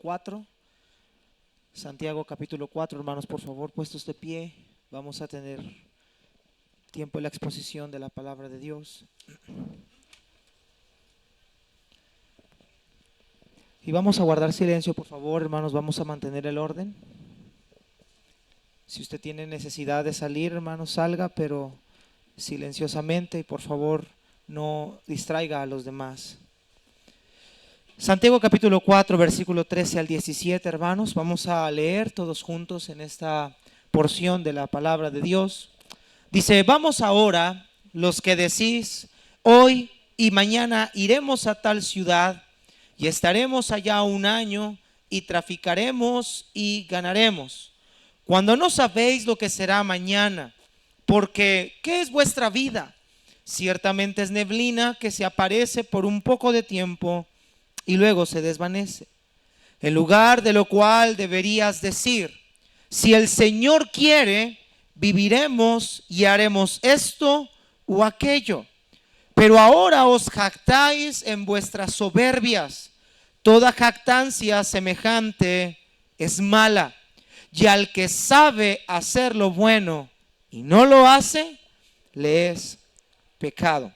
4. Santiago capítulo 4, hermanos, por favor, puestos de pie. Vamos a tener tiempo de la exposición de la palabra de Dios. Y vamos a guardar silencio, por favor, hermanos, vamos a mantener el orden. Si usted tiene necesidad de salir, hermanos, salga, pero silenciosamente, y por favor no distraiga a los demás. Santiago capítulo 4, versículo 13 al 17, hermanos, vamos a leer todos juntos en esta porción de la palabra de Dios. Dice: vamos ahora, los que decís, hoy y mañana iremos a tal ciudad y estaremos allá un año y traficaremos y ganaremos, cuando no sabéis lo que será mañana, porque ¿qué es vuestra vida? Ciertamente es neblina que se aparece por un poco de tiempo y luego se desvanece. En lugar de lo cual deberías decir: si el Señor quiere, viviremos y haremos esto o aquello. Pero ahora os jactáis en vuestras soberbias. Toda jactancia semejante es mala. Y al que sabe hacer lo bueno y no lo hace, le es pecado.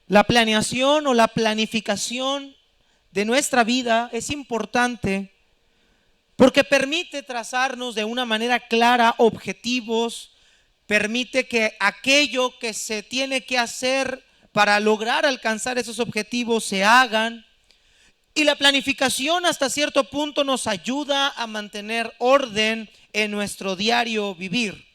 La planeación o la planificación de nuestra vida es importante porque permite trazarnos de una manera clara objetivos, permite que aquello que se tiene que hacer para lograr alcanzar esos objetivos se hagan. Y la planificación hasta cierto punto nos ayuda a mantener orden en nuestro diario vivir.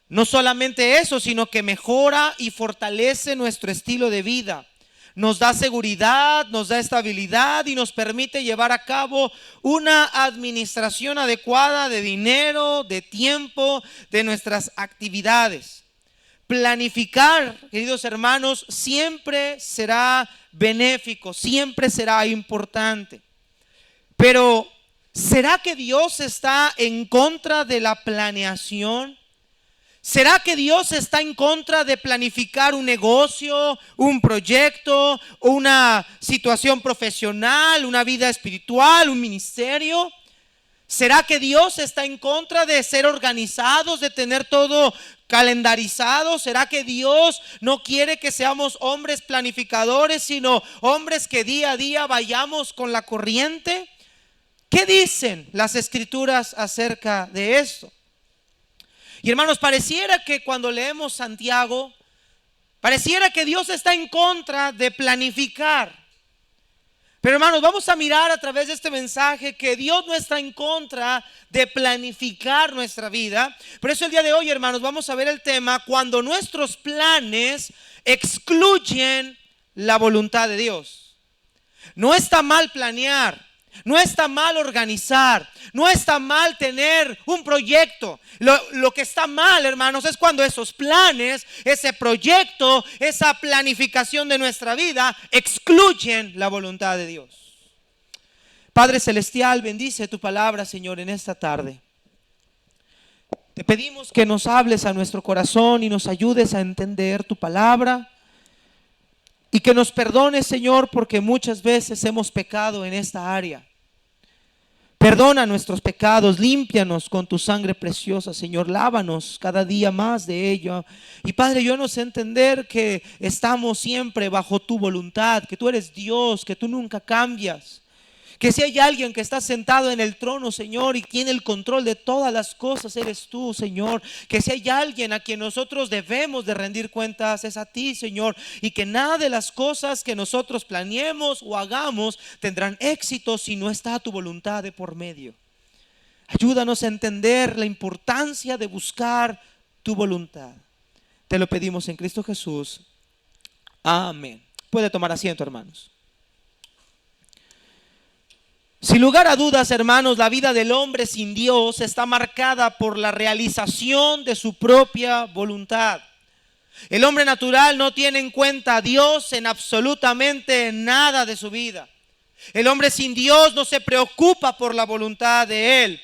No solamente eso, sino que mejora y fortalece nuestro estilo de vida. Nos da seguridad, nos da estabilidad y nos permite llevar a cabo una administración adecuada de dinero, de tiempo, de nuestras actividades. Planificar, queridos hermanos, siempre será benéfico, siempre será importante. Pero ¿será que Dios está en contra de la planeación? ¿Será que Dios está en contra de planificar un negocio, un proyecto, una situación profesional, una vida espiritual, un ministerio? ¿Será que Dios está en contra de ser organizados, de tener todo calendarizado? ¿Será que Dios no quiere que seamos hombres planificadores, sino hombres que día a día vayamos con la corriente? ¿Qué dicen las escrituras acerca de esto? Y hermanos, pareciera que cuando leemos Santiago, pareciera que Dios está en contra de planificar. Pero hermanos, vamos a mirar a través de este mensaje que Dios no está en contra de planificar nuestra vida. Por eso el día de hoy, hermanos, vamos a ver el tema: cuando nuestros planes excluyen la voluntad de Dios. No está mal planear. No está mal organizar, no está mal tener un proyecto. Lo que está mal, hermanos, es cuando esos planes, ese proyecto, esa planificación de nuestra vida excluyen la voluntad de Dios. Padre Celestial, bendice tu palabra, Señor, en esta tarde. Te pedimos que nos hables a nuestro corazón y nos ayudes a entender tu palabra. Y que nos perdones, Señor, porque muchas veces hemos pecado en esta área. Perdona nuestros pecados, límpianos con tu sangre preciosa, Señor. Lávanos cada día más de ello. Y Padre, yo no sé entender que estamos siempre bajo tu voluntad, que tú eres Dios, que tú nunca cambias. Que si hay alguien que está sentado en el trono, Señor, y tiene el control de todas las cosas, eres tú, Señor. Que si hay alguien a quien nosotros debemos de rendir cuentas, es a ti, Señor. Y que nada de las cosas que nosotros planeemos o hagamos tendrán éxito si no está tu voluntad de por medio. Ayúdanos a entender la importancia de buscar tu voluntad. Te lo pedimos en Cristo Jesús. Amén. Puede tomar asiento, hermanos. Sin lugar a dudas, hermanos, la vida del hombre sin Dios está marcada por la realización de su propia voluntad. El hombre natural no tiene en cuenta a Dios en absolutamente nada de su vida. El hombre sin Dios no se preocupa por la voluntad de Él.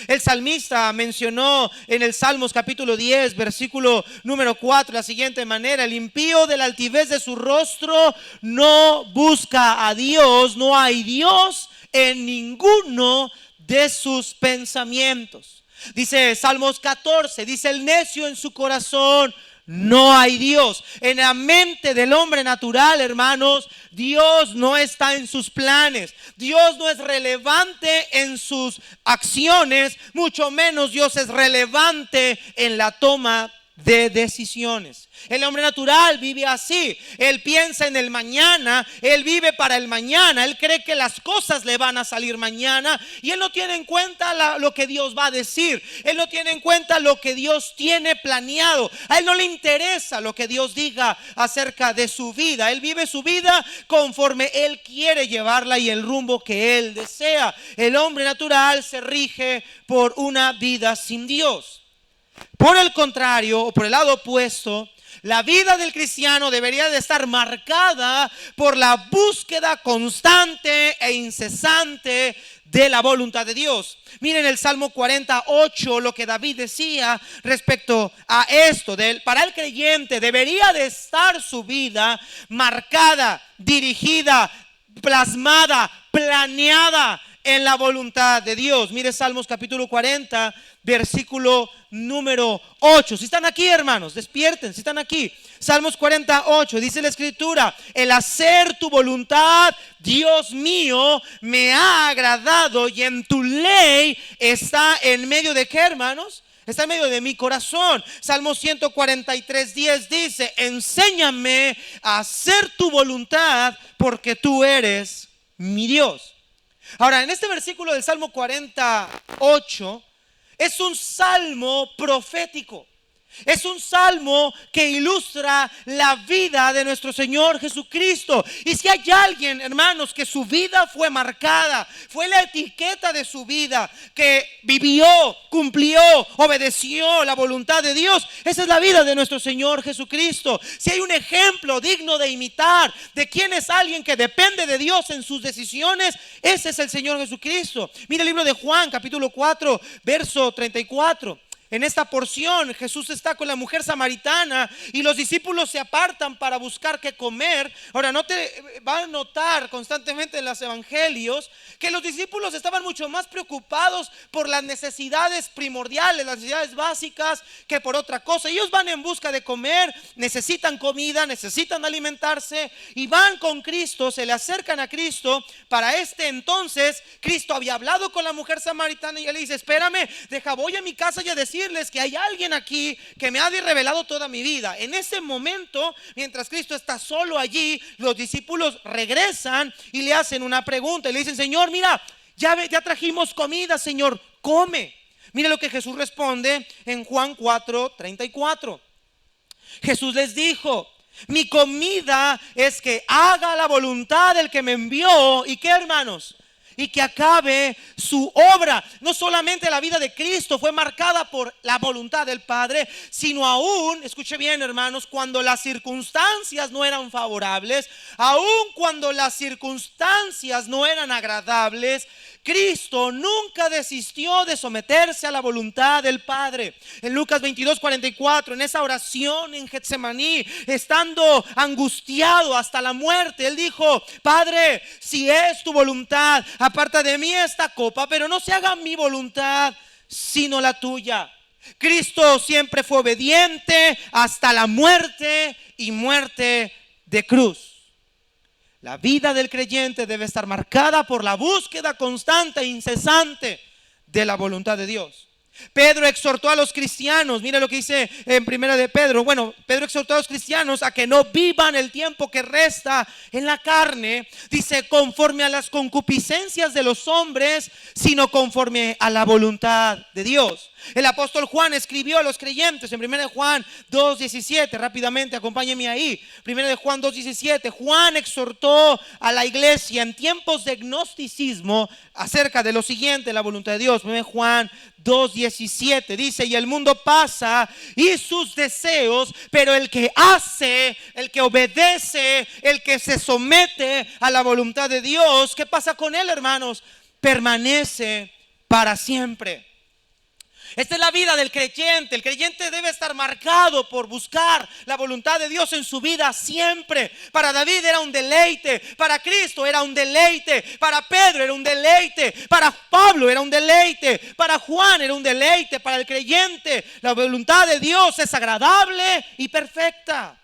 El salmista mencionó en el Salmos capítulo 10, versículo número 4, la siguiente manera: el impío de la altivez de su rostro no busca a Dios, no hay Dios en ninguno de sus pensamientos. Dice Salmos 14, dice: el necio en su corazón no hay Dios. En la mente del hombre natural, hermanos, Dios no está en sus planes. Dios no es relevante en sus acciones, mucho menos Dios es relevante en la toma de decisiones. El hombre natural vive así. Él piensa en el mañana, él vive para el mañana, él cree que las cosas le van a salir mañana y él no tiene en cuenta lo que Dios va a decir. Él no tiene en cuenta lo que Dios tiene planeado. A él no le interesa lo que Dios diga acerca de su vida. Él vive su vida conforme él quiere llevarla y el rumbo que él desea. El hombre natural se rige por una vida sin Dios. Por el contrario, o por el lado opuesto, la vida del cristiano debería de estar marcada por la búsqueda constante e incesante de la voluntad de Dios. Miren el Salmo 48, lo que David decía respecto a esto. Para el creyente debería de estar su vida marcada, dirigida, plasmada, planeada en la voluntad de Dios. Mire Salmos capítulo 40, versículo número 8. Si están aquí, hermanos, despierten. Si están aquí, Salmos 48, dice la escritura: el hacer tu voluntad, Dios mío, me ha agradado, y en tu ley está en medio de ¿qué, hermanos? Está en medio de mi corazón. Salmo 143, 10 dice: enséñame a hacer tu voluntad, porque tú eres mi Dios. Ahora, en este versículo del Salmo 48 es un salmo profético. Es un salmo que ilustra la vida de nuestro Señor Jesucristo. Y si hay alguien, hermanos, que su vida fue marcada, fue la etiqueta de su vida, que vivió, cumplió, obedeció la voluntad de Dios, esa es la vida de nuestro Señor Jesucristo. Si hay un ejemplo digno de imitar de quién es alguien que depende de Dios en sus decisiones, ese es el Señor Jesucristo. Mira el libro de Juan, capítulo 4, verso 34. En esta porción Jesús está con la mujer samaritana y los discípulos se apartan para buscar qué comer. Ahora, no te van a notar constantemente en los evangelios que los discípulos estaban mucho más preocupados por las necesidades primordiales, las necesidades básicas, que por otra cosa. Ellos van en busca de comer, necesitan comida, necesitan alimentarse y van con Cristo, se le acercan a Cristo. Para este entonces Cristo había hablado con la mujer samaritana y él le dice: espérame, voy a mi casa y a decirles que hay alguien aquí que me ha revelado toda mi vida. En ese momento, mientras Cristo está solo allí, los discípulos regresan y le hacen una pregunta y le dicen: Señor, mira, ya trajimos comida, Señor, come. Mira lo que Jesús responde en Juan 4, 34. Jesús les dijo: mi comida es que haga la voluntad del que me envió. ¿Y qué, hermanos? Y que acabe su obra. No solamente la vida de Cristo fue marcada por la voluntad del Padre, sino aún, escuche bien, hermanos, cuando las circunstancias no eran favorables, aún cuando las circunstancias no eran agradables, Cristo nunca desistió de someterse a la voluntad del Padre. En Lucas 22, 44, en esa oración en Getsemaní, estando angustiado hasta la muerte, él dijo: Padre, si es tu voluntad, aparta de mí esta copa, pero no se haga mi voluntad sino la tuya. Cristo siempre fue obediente hasta la muerte y muerte de cruz. La vida del creyente debe estar marcada por la búsqueda constante e incesante de la voluntad de Dios. Pedro exhortó a los cristianos, mira lo que dice en primera de Pedro. Pedro exhortó a los cristianos a que no vivan el tiempo que resta en la carne, dice, conforme a las concupiscencias de los hombres, sino conforme a la voluntad de Dios. El apóstol Juan escribió a los creyentes en 1 Juan 2:17, rápidamente acompáñenme ahí. 1 Juan 2:17, Juan exhortó a la iglesia en tiempos de gnosticismo acerca de lo siguiente, la voluntad de Dios. 1 Juan 2:17 dice: y el mundo pasa y sus deseos, pero el que hace, el que obedece, el que se somete a la voluntad de Dios, ¿qué pasa con él, hermanos? Permanece para siempre. Esta es la vida del creyente. El creyente debe estar marcado por buscar la voluntad de Dios en su vida siempre. Para David era un deleite, para Cristo era un deleite, para Pedro era un deleite, para Pablo era un deleite, para Juan era un deleite. Para el creyente la voluntad de Dios es agradable y perfecta.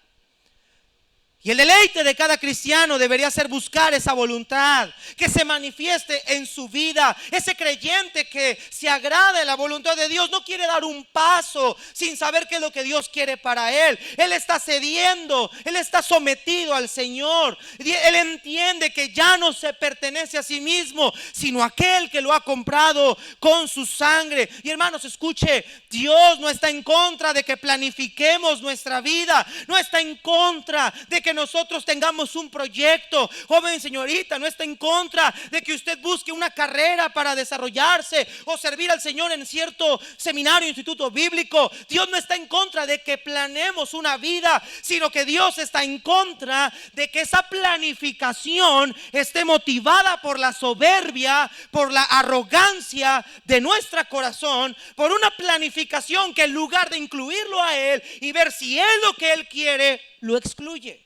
Y el deleite de cada cristiano debería ser buscar esa voluntad que se manifieste en su vida. Ese creyente que se agrada de la voluntad de Dios no quiere dar un paso sin saber qué es lo que Dios quiere para él. Él está cediendo, él está sometido al Señor. Él entiende que ya no se pertenece a sí mismo, sino a aquel que lo ha comprado con su sangre. Y hermanos, escuche, Dios no está en contra de que planifiquemos nuestra vida, no está en contra de que nosotros tengamos un proyecto. Joven señorita, no está en contra de que usted busque una carrera para desarrollarse o servir al Señor en cierto seminario, instituto bíblico. Dios no está en contra de que planeemos una vida, sino que Dios está en contra de que esa planificación esté motivada por la soberbia, por la arrogancia de nuestro corazón, por una planificación que en lugar de incluirlo a Él y ver si es lo que Él quiere, lo excluye.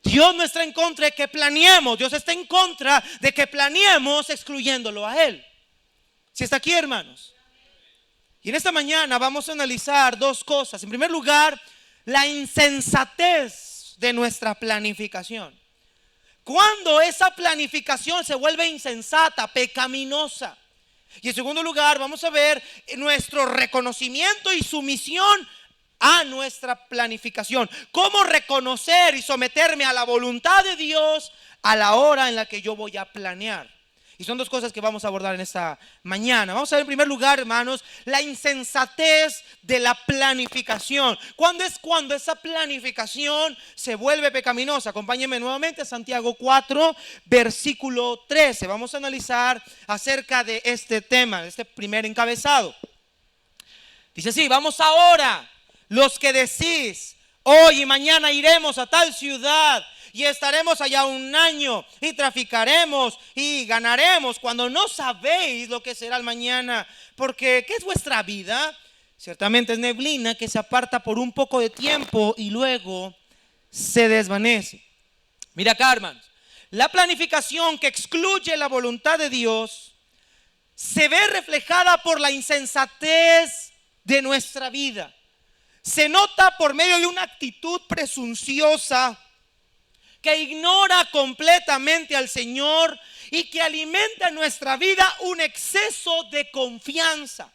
Dios no está en contra de que planeemos, Dios está en contra de que planeemos excluyéndolo a Él. Si está aquí, hermanos. Y en esta mañana vamos a analizar dos cosas. En primer lugar, la insensatez de nuestra planificación. Cuando esa planificación se vuelve insensata, pecaminosa. Y en segundo lugar, vamos a ver nuestro reconocimiento y sumisión a nuestra planificación. Cómo reconocer y someterme a la voluntad de Dios a la hora en la que yo voy a planear. Y son dos cosas que vamos a abordar en esta mañana. Vamos a ver en primer lugar, hermanos, la insensatez de la planificación. ¿Cuándo es cuando esa planificación se vuelve pecaminosa? Acompáñenme nuevamente a Santiago 4, versículo 13. Vamos a analizar acerca de este tema, este primer encabezado. Dice así: vamos ahora, los que decís, hoy y mañana iremos a tal ciudad y estaremos allá un año y traficaremos y ganaremos, cuando no sabéis lo que será el mañana. Porque ¿qué es vuestra vida? Ciertamente es neblina que se aparta por un poco de tiempo y luego se desvanece. Mira acá, hermanos, la planificación que excluye la voluntad de Dios se ve reflejada por la insensatez de nuestra vida. Se nota por medio de una actitud presunciosa que ignora completamente al Señor y que alimenta en nuestra vida un exceso de confianza.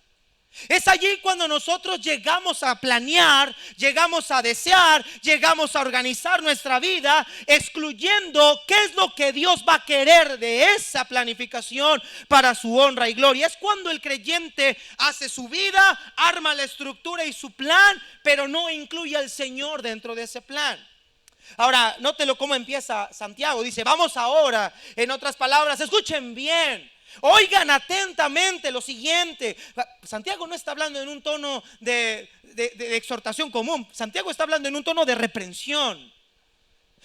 Es allí cuando nosotros llegamos a planear, llegamos a desear, llegamos a organizar nuestra vida, excluyendo qué es lo que Dios va a querer de esa planificación para su honra y gloria. Es cuando el creyente hace su vida, arma la estructura y su plan, pero no incluye al Señor dentro de ese plan. Ahora, nótelo cómo empieza Santiago. Dice, vamos ahora, en otras palabras, escuchen bien, oigan atentamente lo siguiente. Santiago no está hablando en un tono de exhortación común. Santiago está hablando en un tono de reprensión.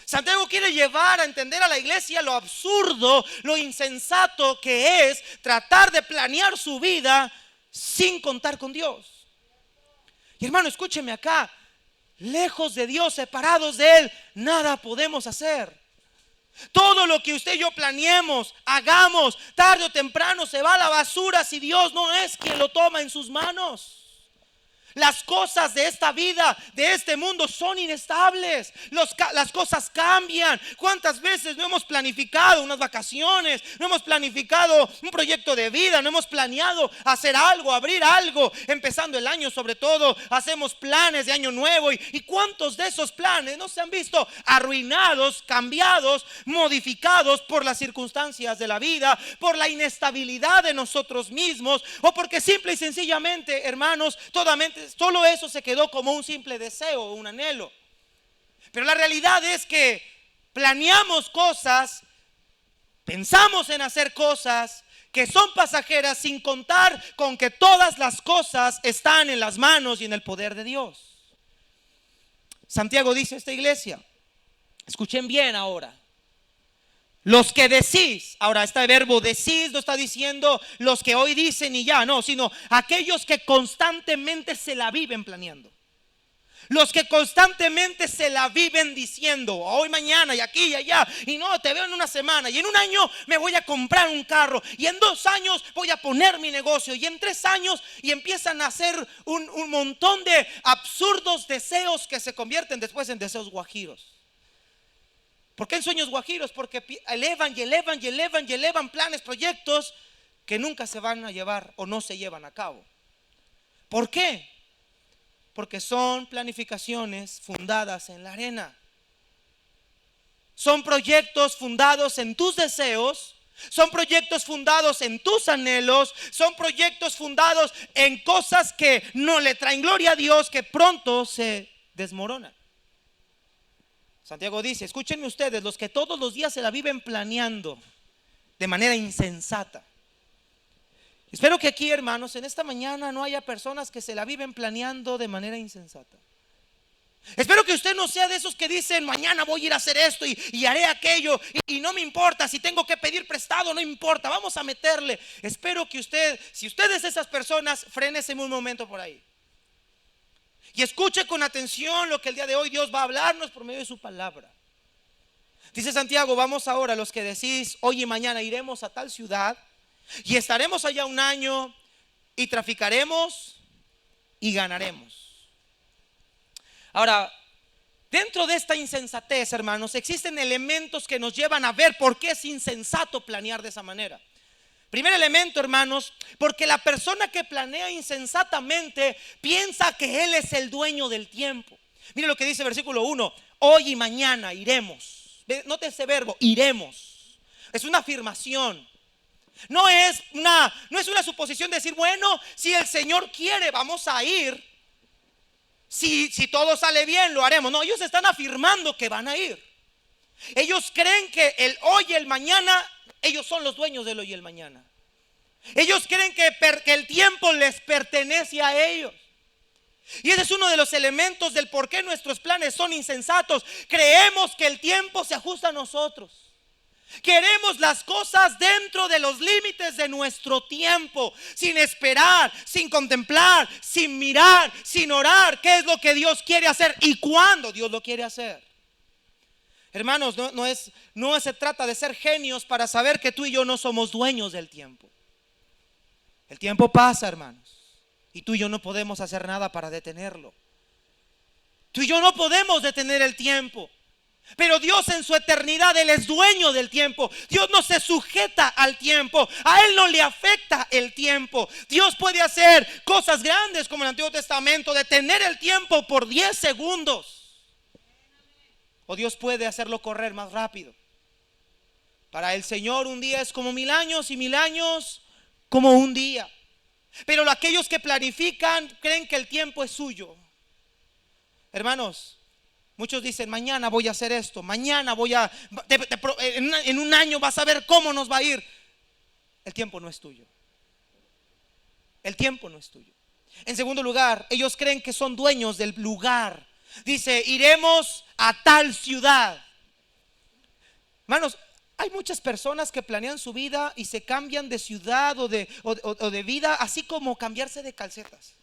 Santiago quiere llevar a entender a la iglesia lo absurdo, lo insensato que es tratar de planear su vida sin contar con Dios. Y hermano, escúcheme acá. Lejos de Dios, separados de Él, nada podemos hacer. Todo lo que usted y yo planeemos, hagamos, tarde o temprano se va a la basura si Dios no es quien lo toma en sus manos. Las cosas de esta vida, de este mundo, son inestables. Las cosas cambian. ¿Cuántas veces no hemos planificado unas vacaciones? No hemos planificado un proyecto de vida. No hemos planeado hacer algo, abrir algo. Empezando el año, sobre todo, hacemos planes de año nuevo. ¿Y cuántos de esos planes no se han visto arruinados, cambiados, modificados por las circunstancias de la vida, por la inestabilidad de nosotros mismos, o porque simple y sencillamente, hermanos, solo eso se quedó como un simple deseo, un anhelo? Pero la realidad es que planeamos cosas, pensamos en hacer cosas que son pasajeras, sin contar con que todas las cosas están en las manos y en el poder de Dios. Santiago dice a esta iglesia, escuchen bien ahora, Los que decís, ahora este verbo decís no está diciendo los que hoy dicen y ya, no, sino aquellos que constantemente se la viven planeando. Los que constantemente se la viven diciendo hoy, mañana y aquí y allá, y no, te veo en una semana, y en un año me voy a comprar un carro, y en 2 años voy a poner mi negocio, y en 3 años, y empiezan a hacer un montón de absurdos deseos que se convierten después en deseos guajiros. ¿Por qué en sueños guajiros? Porque elevan y elevan y elevan y elevan planes, proyectos que nunca se van a llevar o no se llevan a cabo. ¿Por qué? Porque son planificaciones fundadas en la arena. Son proyectos fundados en tus deseos, son proyectos fundados en tus anhelos, son proyectos fundados en cosas que no le traen gloria a Dios, que pronto se desmoronan. Santiago dice, escúchenme ustedes, los que todos los días se la viven planeando de manera insensata. Espero que aquí, hermanos, en esta mañana no haya personas que se la viven planeando de manera insensata. Espero que usted no sea de esos que dicen, mañana voy a ir a hacer esto y haré aquello, y no me importa, si tengo que pedir prestado, no importa, vamos a meterle. Espero que usted, si usted es de esas personas, frénese un momento por ahí y escuche con atención lo que el día de hoy Dios va a hablarnos por medio de su palabra. Dice Santiago, vamos ahora los que decís, hoy y mañana iremos a tal ciudad y estaremos allá un año y traficaremos y ganaremos. Ahora, dentro de esta insensatez, hermanos, existen elementos que nos llevan a ver por qué es insensato planear de esa manera. Primer elemento, hermanos, porque la persona que planea insensatamente piensa que él es el dueño del tiempo. Mire lo que dice versículo 1, hoy y mañana iremos. Note ese verbo, iremos. Es una afirmación. No es una suposición de decir, bueno, si el Señor quiere, vamos a ir. Si todo sale bien, lo haremos. No, ellos están afirmando que van a ir. Ellos creen que el hoy y el mañana, ellos son los dueños del hoy y el mañana. Ellos creen que el tiempo les pertenece a ellos. Y ese es uno de los elementos del por qué nuestros planes son insensatos. Creemos que el tiempo se ajusta a nosotros. Queremos las cosas dentro de los límites de nuestro tiempo, sin esperar, sin contemplar, sin mirar, sin orar qué es lo que Dios quiere hacer y cuándo Dios lo quiere hacer. Hermanos, no se trata de ser genios para saber que tú y yo no somos dueños del tiempo. El tiempo pasa, hermanos, y tú y yo no podemos hacer nada para detenerlo. Tú y yo no podemos detener el tiempo. Pero Dios en su eternidad, Él es dueño del tiempo. Dios no se sujeta al tiempo. A Él no le afecta el tiempo. Dios puede hacer cosas grandes como en el Antiguo Testamento, detener el tiempo por 10 segundos. O Dios puede hacerlo correr más rápido. Para el Señor un día es como 1000 años y 1000 años como un día. Pero aquellos que planifican creen que el tiempo es suyo. Hermanos, muchos dicen, mañana voy a hacer esto, mañana en un año vas a ver cómo nos va a ir. El tiempo no es tuyo. El tiempo no es tuyo. En segundo lugar, ellos creen que son dueños del lugar. Dice, iremos a tal ciudad. Hermanos, hay muchas personas que planean su vida y se cambian de ciudad o de vida, así como cambiarse de calcetas.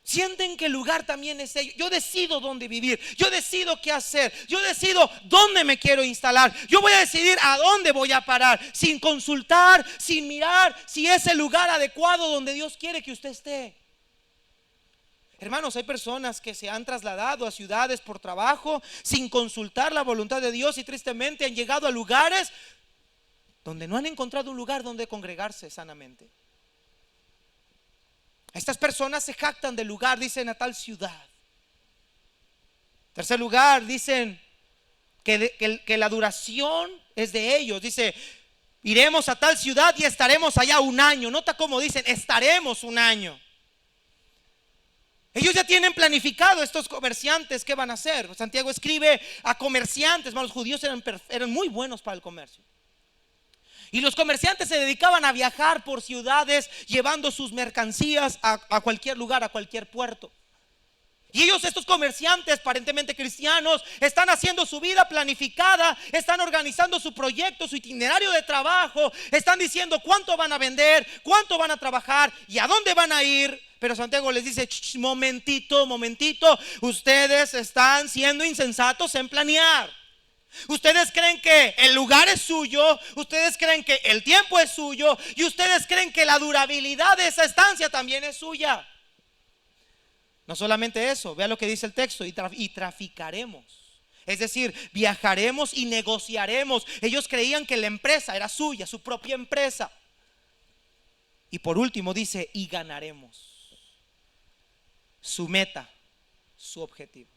Sienten que el lugar también es ellos. Yo decido dónde vivir, yo decido qué hacer, yo decido dónde me quiero instalar, yo voy a decidir a dónde voy a parar, sin consultar, sin mirar si es el lugar adecuado donde Dios quiere que usted esté. Hermanos, hay personas que se han trasladado a ciudades por trabajo sin consultar la voluntad de Dios y tristemente han llegado a lugares donde no han encontrado un lugar donde congregarse sanamente. Estas personas se jactan del lugar, dicen a tal ciudad. Tercer lugar, dicen que la duración es de ellos. Dice, iremos a tal ciudad y estaremos allá un año. Nota cómo dicen, estaremos un año. Ellos ya tienen planificado estos comerciantes qué van a hacer. Santiago escribe a comerciantes, los judíos eran muy buenos para el comercio. Y los comerciantes se dedicaban a viajar por ciudades llevando sus mercancías a cualquier lugar, a cualquier puerto. Y ellos, estos comerciantes aparentemente cristianos, están haciendo su vida planificada, están organizando su proyecto, su itinerario de trabajo, están diciendo cuánto van a vender, cuánto van a trabajar y a dónde van a ir. Pero Santiago les dice: momentito, ustedes están siendo insensatos en planear. Ustedes creen que el lugar es suyo, ustedes creen que el tiempo es suyo, y ustedes creen que la durabilidad de esa estancia también es suya. No solamente eso, vea lo que dice el texto: y traficaremos. Es decir, viajaremos y negociaremos. Ellos creían que la empresa era suya, su propia empresa. Y por último dice: y ganaremos. Su meta, su objetivo.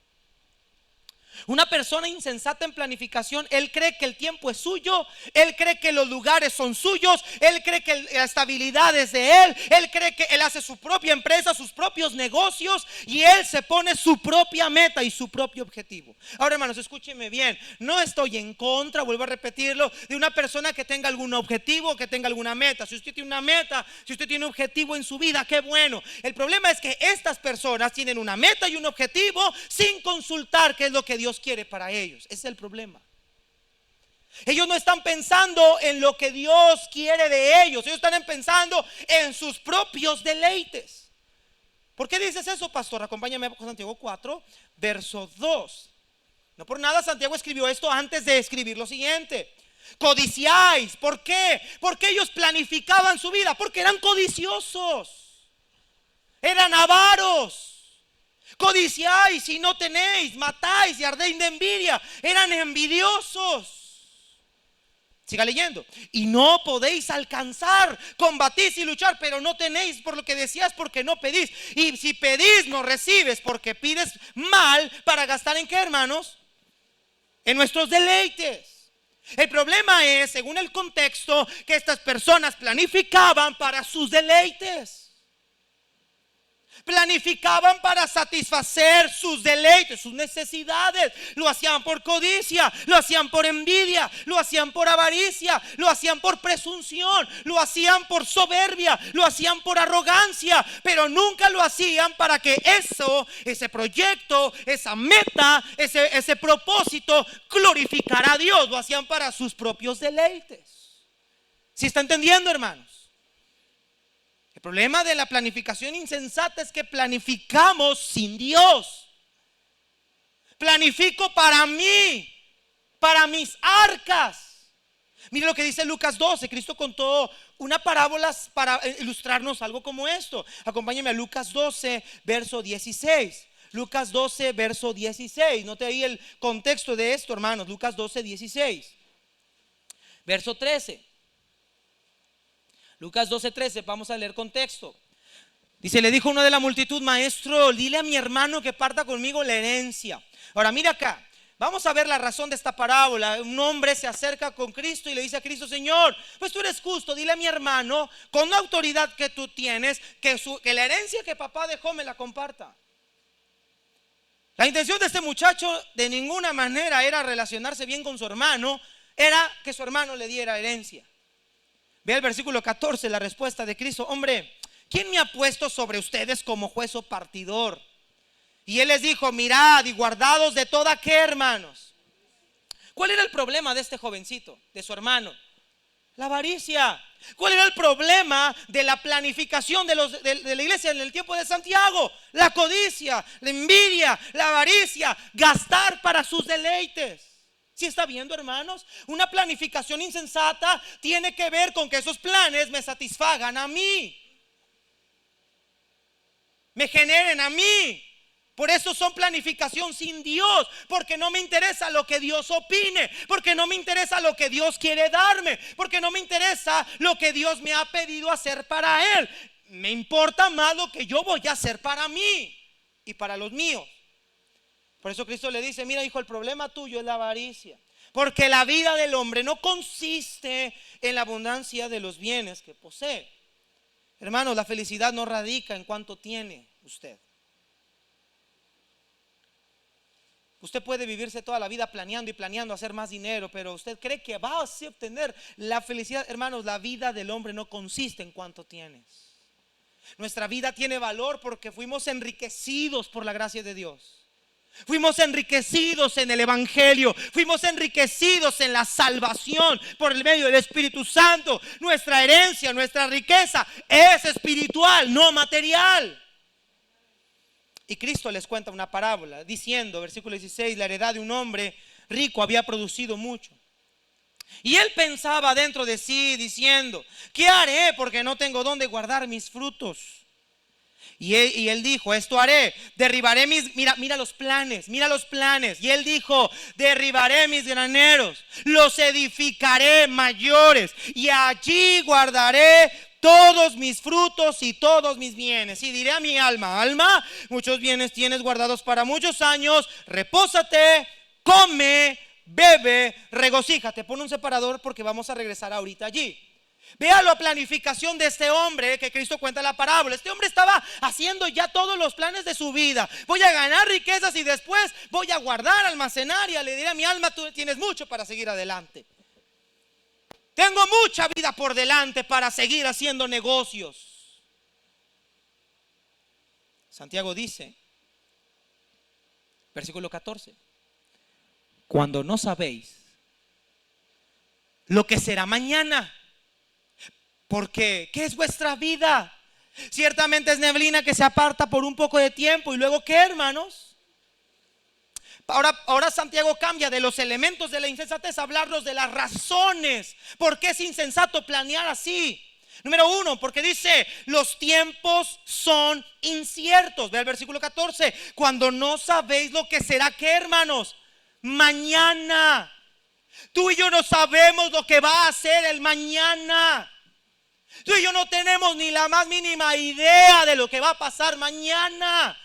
Una persona insensata en planificación, él cree que el tiempo es suyo, él cree que los lugares son suyos, él cree que la estabilidad es de él cree que él hace su propia empresa, sus propios negocios, y él se pone su propia meta y su propio objetivo. Ahora, hermanos, escúchenme bien, no estoy en contra, vuelvo a repetirlo, de una persona que tenga algún objetivo, que tenga alguna meta. Si usted tiene una meta, si usted tiene un objetivo en su vida, qué bueno. El problema es que estas personas tienen una meta y un objetivo sin consultar qué es lo que Dios quiere para ellos. Ese es el problema. Ellos no están pensando en lo que Dios quiere de ellos. Ellos están pensando en sus propios deleites. ¿Por qué dices eso, pastor? Acompáñame a Santiago 4, verso 2. No por nada Santiago escribió esto antes de escribir lo siguiente: codiciáis. ¿Por qué? Porque ellos planificaban su vida, porque eran codiciosos, eran avaros. Codiciáis y no tenéis, matáis y ardéis de envidia. Eran envidiosos. Siga leyendo. Y no podéis alcanzar, combatís y luchar, pero no tenéis por lo que decías, porque no pedís. Y si pedís, no recibes, porque pides mal para gastar ¿en qué, hermanos? En nuestros deleites. El problema es, según el contexto, que estas personas planificaban para sus deleites. Planificaban para satisfacer sus deleites, sus necesidades. Lo hacían por codicia, lo hacían por envidia, lo hacían por avaricia, lo hacían por presunción, lo hacían por soberbia, lo hacían por arrogancia. Pero nunca lo hacían para que eso, ese proyecto, esa meta, ese propósito glorificara a Dios. Lo hacían para sus propios deleites. ¿Sí está entendiendo, hermanos? El problema de la planificación insensata es que planificamos sin Dios. Planifico para mí, para mis arcas. Mire lo que dice Lucas 12. Cristo contó una parábola para ilustrarnos algo como esto. Acompáñenme a Lucas 12, verso 16. Lucas 12, verso 16. Note ahí el contexto de esto, hermanos. Lucas 12, 16. Verso 13. Lucas 12:13, vamos a leer contexto. Dice: le dijo uno de la multitud: maestro, dile a mi hermano que parta conmigo la herencia. Ahora mira acá, vamos a ver la razón de esta parábola. Un hombre se acerca con Cristo y le dice a Cristo: Señor, pues tú eres justo, dile a mi hermano, con la autoridad que tú tienes, que la herencia que papá dejó me la comparta. La intención de este muchacho de ninguna manera era relacionarse bien con su hermano, era que su hermano le diera herencia. Ve el versículo 14, la respuesta de Cristo: hombre, ¿quién me ha puesto sobre ustedes como juez o partidor? Y él les dijo: mirad y guardados de toda qué, hermanos. ¿Cuál era el problema de este jovencito, de su hermano? La avaricia. ¿Cuál era el problema de la planificación de la iglesia en el tiempo de Santiago? La codicia, la envidia, la avaricia, gastar para sus deleites. ¿Sí está viendo, hermanos? Una planificación insensata tiene que ver con que esos planes me satisfagan a mí, me generen a mí. Por eso son planificación sin Dios, porque no me interesa lo que Dios opine, porque no me interesa lo que Dios quiere darme, porque no me interesa lo que Dios me ha pedido hacer para Él. Me importa más lo que yo voy a hacer para mí y para los míos. Por eso Cristo le dice: mira, hijo, el problema tuyo es la avaricia, porque la vida del hombre no consiste en la abundancia de los bienes que posee. Hermanos, la felicidad no radica en cuánto tiene usted. Usted puede vivirse toda la vida planeando y planeando hacer más dinero, pero usted cree que va a obtener la felicidad. Hermanos, la vida del hombre no consiste en cuánto tienes. Nuestra vida tiene valor porque fuimos enriquecidos por la gracia de Dios. Fuimos enriquecidos en el Evangelio. Fuimos enriquecidos en la salvación por el medio del Espíritu Santo. Nuestra herencia, nuestra riqueza es espiritual, no material. Y Cristo les cuenta una parábola diciendo, versículo 16, la heredad de un hombre rico había producido mucho. Y él pensaba dentro de sí diciendo, ¿qué haré? Porque no tengo dónde guardar mis frutos. Y él dijo, esto haré, derribaré mira los planes. Y él dijo, derribaré mis graneros, los edificaré mayores, y allí guardaré todos mis frutos y todos mis bienes. Y diré a mi alma, alma, muchos bienes tienes guardados para muchos años, repósate, come, bebe, regocíjate. Pon un separador porque vamos a regresar ahorita allí. Vea la planificación de este hombre que Cristo cuenta en la parábola. Este hombre estaba haciendo ya todos los planes de su vida. Voy a ganar riquezas y después voy a guardar, almacenar. Y le diré a mi alma, tú tienes mucho para seguir adelante. Tengo mucha vida por delante para seguir haciendo negocios. Santiago dice, versículo 14, cuando no sabéis lo que será mañana. Porque, ¿qué es vuestra vida? Ciertamente es neblina que se aparta por un poco de tiempo. ¿Y luego qué, hermanos? Ahora Santiago cambia de los elementos de la insensatez a hablarnos de las razones. ¿Por qué es insensato planear así? Número 1, porque dice, los tiempos son inciertos. Ve el versículo 14. Cuando no sabéis lo que será, ¿qué, hermanos? Mañana. Tú y yo no sabemos lo que va a ser el mañana. Tú y yo no tenemos ni la más mínima idea de lo que va a pasar mañana.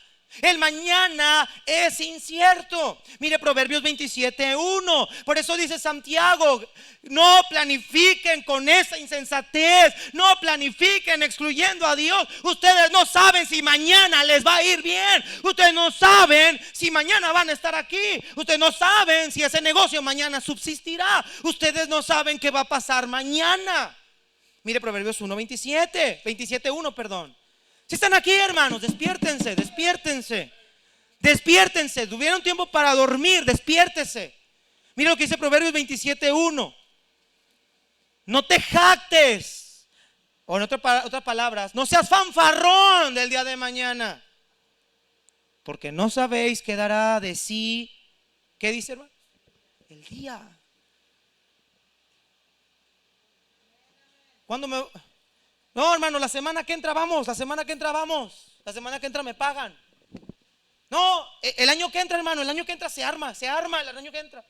El mañana es incierto. Mire Proverbios 27:1. Por eso dice Santiago, no planifiquen con esa insensatez. No planifiquen excluyendo a Dios. Ustedes no saben si mañana les va a ir bien. Ustedes no saben si mañana van a estar aquí. Ustedes no saben si ese negocio mañana subsistirá. Ustedes no saben qué va a pasar mañana. Mire Proverbios 27:1, perdón. Si están aquí, hermanos, despiértense. Tuvieron tiempo para dormir, despiértese. Mire lo que dice Proverbios 27:1. No te jactes, o en otras palabras, no seas fanfarrón del día de mañana, porque no sabéis qué dará de sí. ¿Qué dice, hermano? El día. No, hermano, la semana que entra vamos. La semana que entra me pagan. No, el año que entra, hermano, el año que entra se arma el año que entra.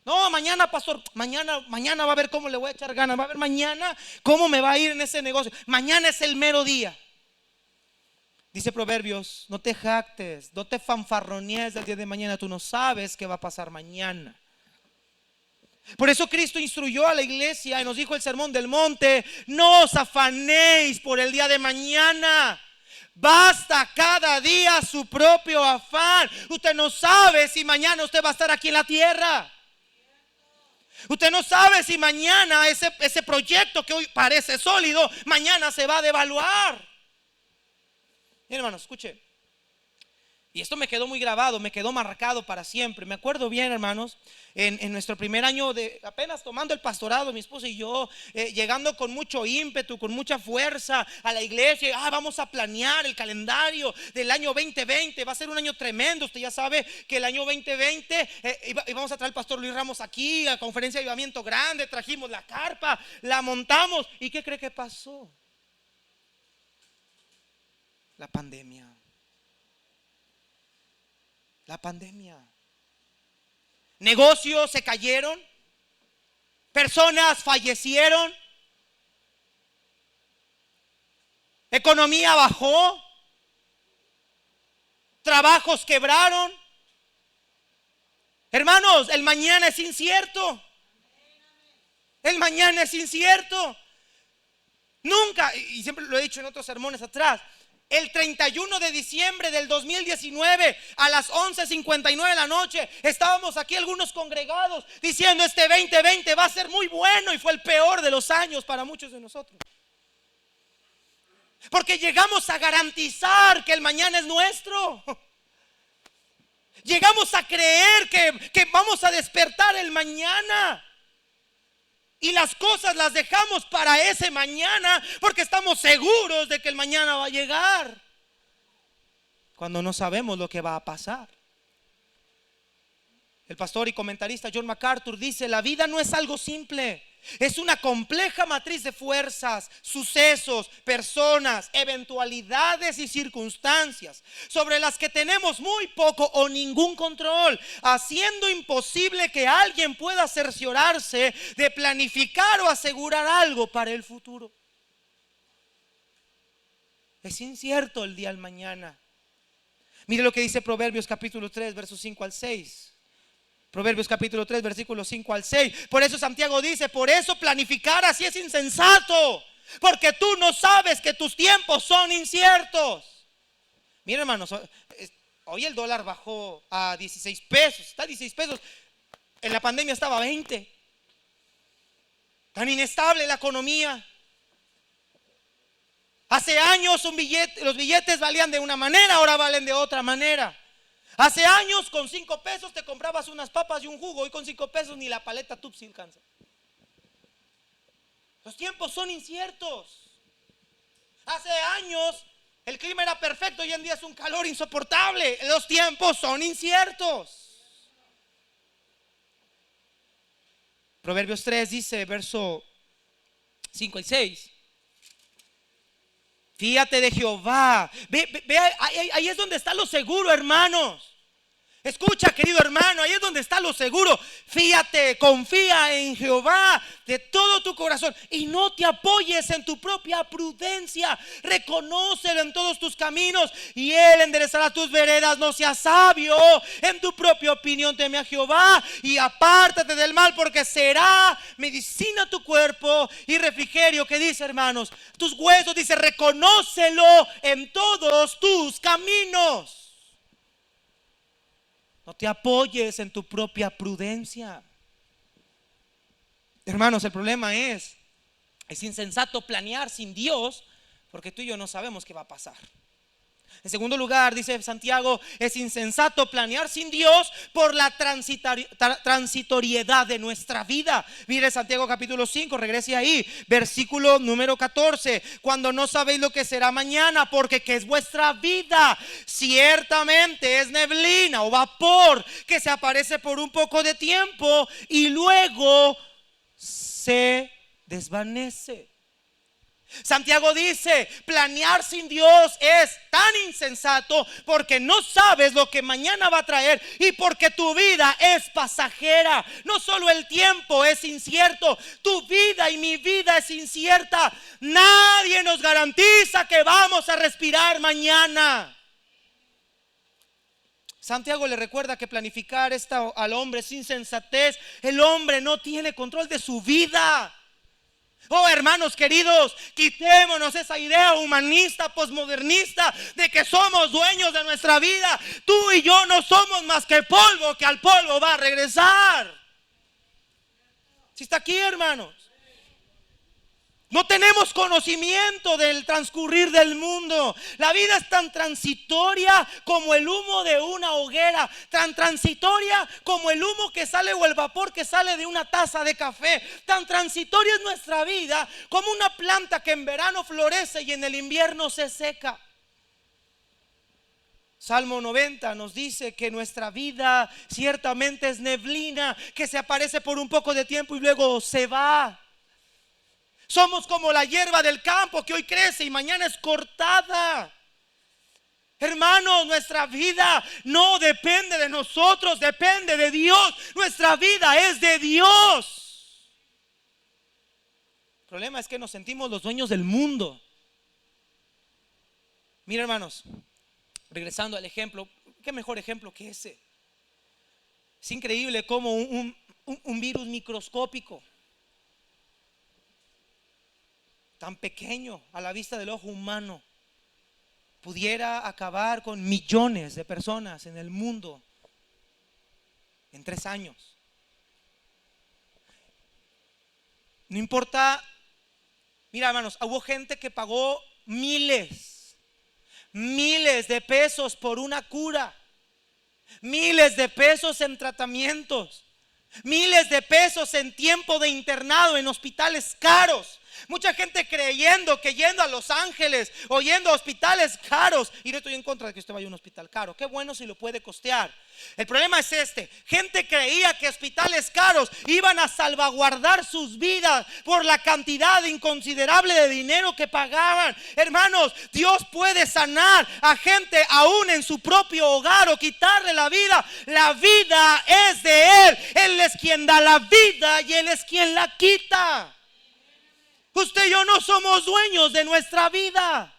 No, mañana, pastor, mañana va a ver cómo le voy a echar ganas. Va a ver mañana cómo me va a ir en ese negocio. Mañana es el mero día. Dice Proverbios, no te jactes, no te fanfarronees del día de mañana. Tú no sabes qué va a pasar mañana. Por eso Cristo instruyó a la iglesia y nos dijo el sermón del monte, no os afanéis por el día de mañana. Basta cada día su propio afán. Usted no sabe si mañana usted va a estar aquí en la tierra. Usted no sabe si mañana ese proyecto que hoy parece sólido, mañana se va a devaluar. Bien, hermanos, escuche. Y esto me quedó muy grabado, me quedó marcado para siempre. Me acuerdo bien, hermanos, en nuestro primer año de apenas tomando el pastorado, mi esposa y yo, llegando con mucho ímpetu, con mucha fuerza a la iglesia. Vamos a planear el calendario del año 2020. Va a ser un año tremendo. Usted ya sabe que el año 2020 íbamos a traer al pastor Luis Ramos aquí a conferencia de avivamiento grande. Trajimos la carpa, la montamos. ¿Y qué cree que pasó? La pandemia. Negocios se cayeron, personas fallecieron, economía bajó, trabajos quebraron. Hermanos, el mañana es incierto. Nunca, y siempre lo he dicho en otros sermones atrás, El 31 de diciembre del 2019 a las 11:59 de la noche estábamos aquí algunos congregados diciendo: este 2020 va a ser muy bueno, y fue el peor de los años para muchos de nosotros. Porque llegamos a garantizar que el mañana es nuestro. Llegamos a creer que vamos a despertar el mañana. Y las cosas las dejamos para ese mañana porque estamos seguros de que el mañana va a llegar, cuando no sabemos lo que va a pasar. El pastor y comentarista John MacArthur dice: la vida no es algo simple, es una compleja matriz de fuerzas, sucesos, personas, eventualidades y circunstancias sobre las que tenemos muy poco o ningún control, haciendo imposible que alguien pueda cerciorarse de planificar o asegurar algo para el futuro. Es incierto el día del mañana. Mire lo que dice Proverbios capítulo 3, versos 5 al 6. Proverbios capítulo 3, versículos 5 al 6. Por eso Santiago dice: por eso planificar así es insensato, porque tú no sabes que tus tiempos son inciertos. Miren, hermanos, hoy el dólar bajó a 16 pesos. Está a 16 pesos. En la pandemia estaba a 20. Tan inestable la economía. Hace años los billetes valían de una manera, ahora valen de otra manera. Hace años con 5 pesos te comprabas unas papas y un jugo. Hoy con 5 pesos ni la paleta Tupsi alcanza. Los tiempos son inciertos. Hace años el clima era perfecto, hoy en día es un calor insoportable. Los tiempos son inciertos. Proverbios 3 dice, verso 5 y 6: fíjate de Jehová. Ve, ahí es donde está lo seguro, hermanos. Escucha, querido hermano, ahí es donde está lo seguro. Fíjate, confía en Jehová de todo tu corazón y no te apoyes en tu propia prudencia. Reconócelo en todos tus caminos y Él enderezará tus veredas. No seas sabio en tu propia opinión, teme a Jehová y apártate del mal, porque será medicina a tu cuerpo y refrigerio. ¿Qué dice, hermanos? Tus huesos. Dice: reconócelo en todos tus caminos. No te apoyes en tu propia prudencia. Hermanos, el problema es insensato planear sin Dios, porque tú y yo no sabemos qué va a pasar. En segundo lugar, dice Santiago, es insensato planear sin Dios por la transitoriedad de nuestra vida. Mire Santiago capítulo 5, regrese ahí, versículo número 14. Cuando no sabéis lo que será mañana, porque ¿qué es vuestra vida? Ciertamente es neblina o vapor que se aparece por un poco de tiempo y luego se desvanece. Santiago dice: planear sin Dios es tan insensato porque no sabes lo que mañana va a traer y porque tu vida es pasajera. No solo el tiempo es incierto, tu vida y mi vida es incierta. Nadie nos garantiza que vamos a respirar mañana. Santiago le recuerda que planificar esto al hombre es insensatez. El hombre no tiene control de su vida. Oh, hermanos queridos, quitémonos esa idea humanista, posmodernista de que somos dueños de nuestra vida. Tú y yo no somos más que polvo, que al polvo va a regresar. Si está aquí, hermanos. No tenemos conocimiento del transcurrir del mundo. La vida es tan transitoria como el humo de una hoguera, tan transitoria como el humo que sale o el vapor que sale de una taza de café. Tan transitoria es nuestra vida como una planta que en verano florece y en el invierno se seca. Salmo 90 nos dice que nuestra vida ciertamente es neblina que se aparece por un poco de tiempo y luego se va. Somos como la hierba del campo que hoy crece y mañana es cortada. Hermanos, nuestra vida no depende de nosotros, depende de Dios. Nuestra vida es de Dios. El problema es que nos sentimos los dueños del mundo. Mira, hermanos, regresando al ejemplo, ¿qué mejor ejemplo que ese? Es increíble cómo un virus microscópico, tan pequeño a la vista del ojo humano, pudiera acabar con millones de personas en el mundo en 3 años. No importa, mira hermanos, hubo gente que pagó miles de pesos por una cura, miles de pesos en tratamientos, miles de pesos en tiempo de internado en hospitales caros. Mucha gente creyendo que yendo a Los Ángeles o yendo a hospitales caros, y no estoy en contra de que usted vaya a un hospital caro, qué bueno si lo puede costear. El problema es gente creía que hospitales caros iban a salvaguardar sus vidas por la cantidad inconsiderable de dinero que pagaban. Hermanos, Dios puede sanar a gente aún en su propio hogar o quitarle la vida. La vida es de Él. Él es quien da la vida y Él es quien la quita. Usted y yo no somos dueños de nuestra vida.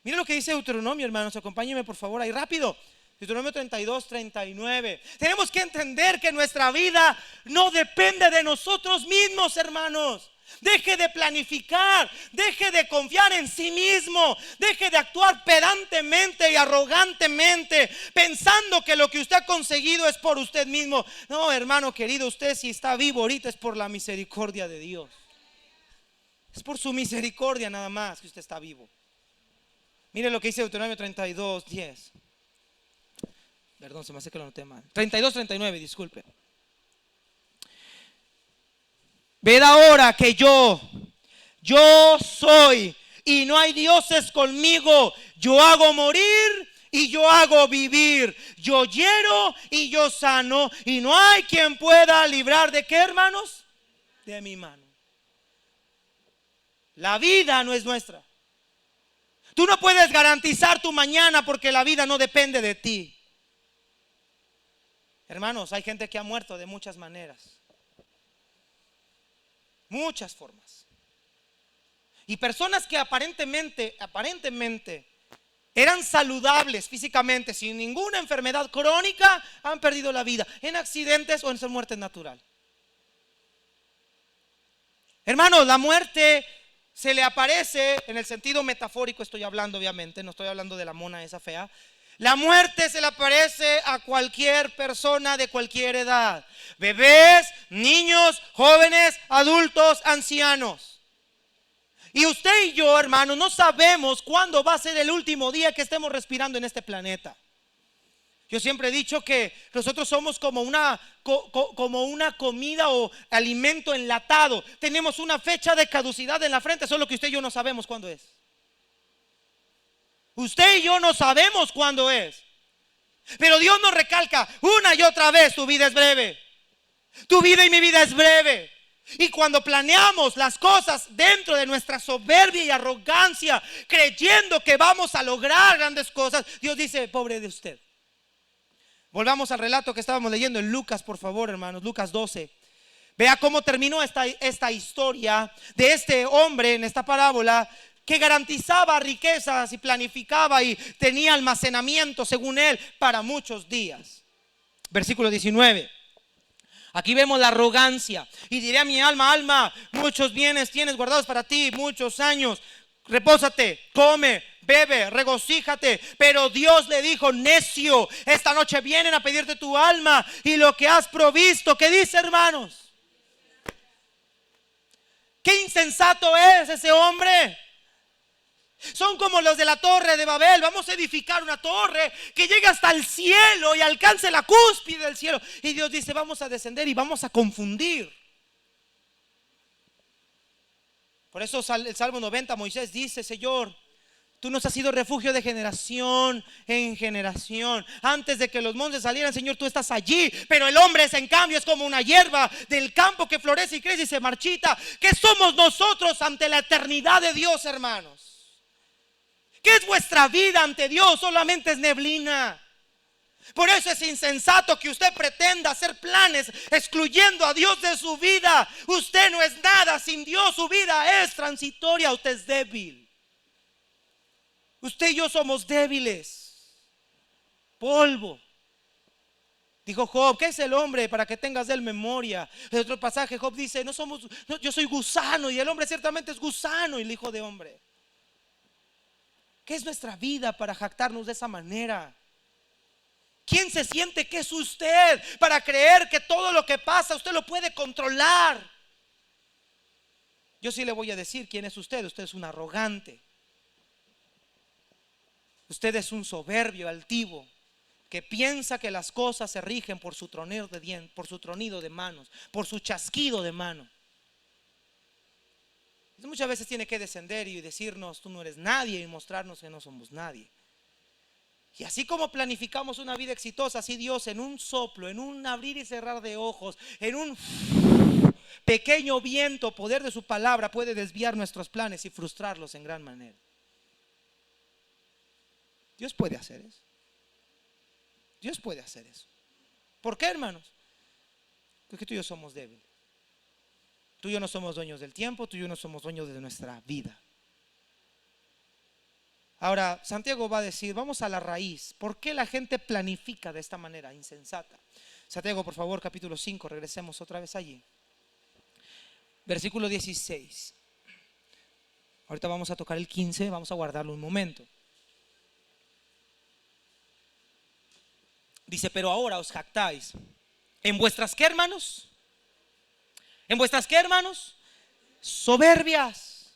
Mire lo que dice Deuteronomio, hermanos, acompáñenme por favor ahí rápido. Deuteronomio 32, 39. Tenemos que entender que nuestra vida no depende de nosotros mismos, hermanos. Deje de planificar, deje de confiar en sí mismo, deje de actuar pedantemente y arrogantemente, pensando que lo que usted ha conseguido es por usted mismo. No, hermano querido, usted si está vivo ahorita es por la misericordia de Dios. Es por su misericordia nada más que usted está vivo. Mire lo que dice Deuteronomio 32, 10. Perdón, se me hace que lo noté mal. 32, 39, disculpe. Ved ahora que yo soy y no hay dioses conmigo. Yo hago morir y yo hago vivir. Yo hiero y yo sano. Y no hay quien pueda librar de qué, hermanos, de mi mano. La vida no es nuestra. Tú no puedes garantizar tu mañana porque la vida no depende de ti. Hermanos, hay gente que ha muerto de muchas maneras. Muchas formas. Y personas que aparentemente eran saludables físicamente, sin ninguna enfermedad crónica, han perdido la vida en accidentes o en su muerte natural. Hermanos, la muerte se le aparece en el sentido metafórico, estoy hablando obviamente, no estoy hablando de la mona esa fea. La muerte se le aparece a cualquier persona de cualquier edad. Bebés, niños, jóvenes, adultos, ancianos. Y usted y yo, hermanos, no sabemos cuándo va a ser el último día que estemos respirando en este planeta. Yo siempre he dicho que nosotros somos como una comida o alimento enlatado. Tenemos una fecha de caducidad en la frente, solo que usted y yo no sabemos cuándo es. Usted y yo no sabemos cuándo es. Pero Dios nos recalca una y otra vez: tu vida es breve. Tu vida y mi vida es breve. Y cuando planeamos las cosas dentro de nuestra soberbia y arrogancia, creyendo que vamos a lograr grandes cosas, Dios dice: pobre de usted. Volvamos al relato que estábamos leyendo en Lucas, por favor, hermanos. Lucas 12. Vea cómo terminó esta historia de este hombre en esta parábola, que garantizaba riquezas y planificaba y tenía almacenamiento, según él, para muchos días. Versículo 19. Aquí vemos la arrogancia. Y diré a mi alma: alma, muchos bienes tienes guardados para ti, muchos años. Repósate, come, bebe, regocíjate. Pero Dios le dijo: necio, esta noche vienen a pedirte tu alma y lo que has provisto. ¿Qué dice, hermanos? Qué insensato es ese hombre. Son como los de la torre de Babel. Vamos a edificar una torre que llegue hasta el cielo y alcance la cúspide del cielo. Y Dios dice: vamos a descender y vamos a confundir. Por eso el Salmo 90, Moisés dice: Señor, tú nos has sido refugio de generación en generación. Antes de que los montes salieran, Señor, tú estás allí. Pero el hombre en cambio es como una hierba del campo que florece y crece y se marchita. ¿Qué somos nosotros ante la eternidad de Dios, hermanos? ¿Qué es vuestra vida ante Dios? Solamente es neblina. Por eso es insensato que usted pretenda hacer planes excluyendo a Dios de su vida. Usted no es nada sin Dios. Su vida es transitoria. Usted es débil. Usted y yo somos débiles. Polvo. Dijo Job: ¿qué es el hombre para que tengas de él memoria? En otro pasaje Job dice: yo soy gusano, y el hombre ciertamente es gusano, el hijo de hombre. ¿Qué es nuestra vida para jactarnos de esa manera? ¿Quién se siente que es usted para creer que todo lo que pasa usted lo puede controlar? Yo sí le voy a decir quién es usted. Usted es un arrogante. Usted es un soberbio, altivo, que piensa que las cosas se rigen por su tronido de dientes, por su tronido de manos, por su chasquido de mano. Muchas veces tiene que descender y decirnos: tú no eres nadie, y mostrarnos que no somos nadie. Y así como planificamos una vida exitosa, así Dios, en un soplo, en un abrir y cerrar de ojos, en un pequeño viento, poder de su palabra, puede desviar nuestros planes y frustrarlos en gran manera. Dios puede hacer eso. Dios puede hacer eso. ¿Por qué, hermanos? Porque tú y yo somos débiles. Tú y yo no somos dueños del tiempo, tú y yo no somos dueños de nuestra vida. Ahora, Santiago va a decir, vamos a la raíz. ¿Por qué la gente planifica de esta manera insensata? Santiago, por favor, capítulo 5, regresemos otra vez allí. Versículo 16. Ahorita vamos a tocar el 15, vamos a guardarlo un momento. Dice: pero ahora os jactáis. ¿En vuestras qué, hermanos? ¿En vuestras qué, hermanos? Soberbias.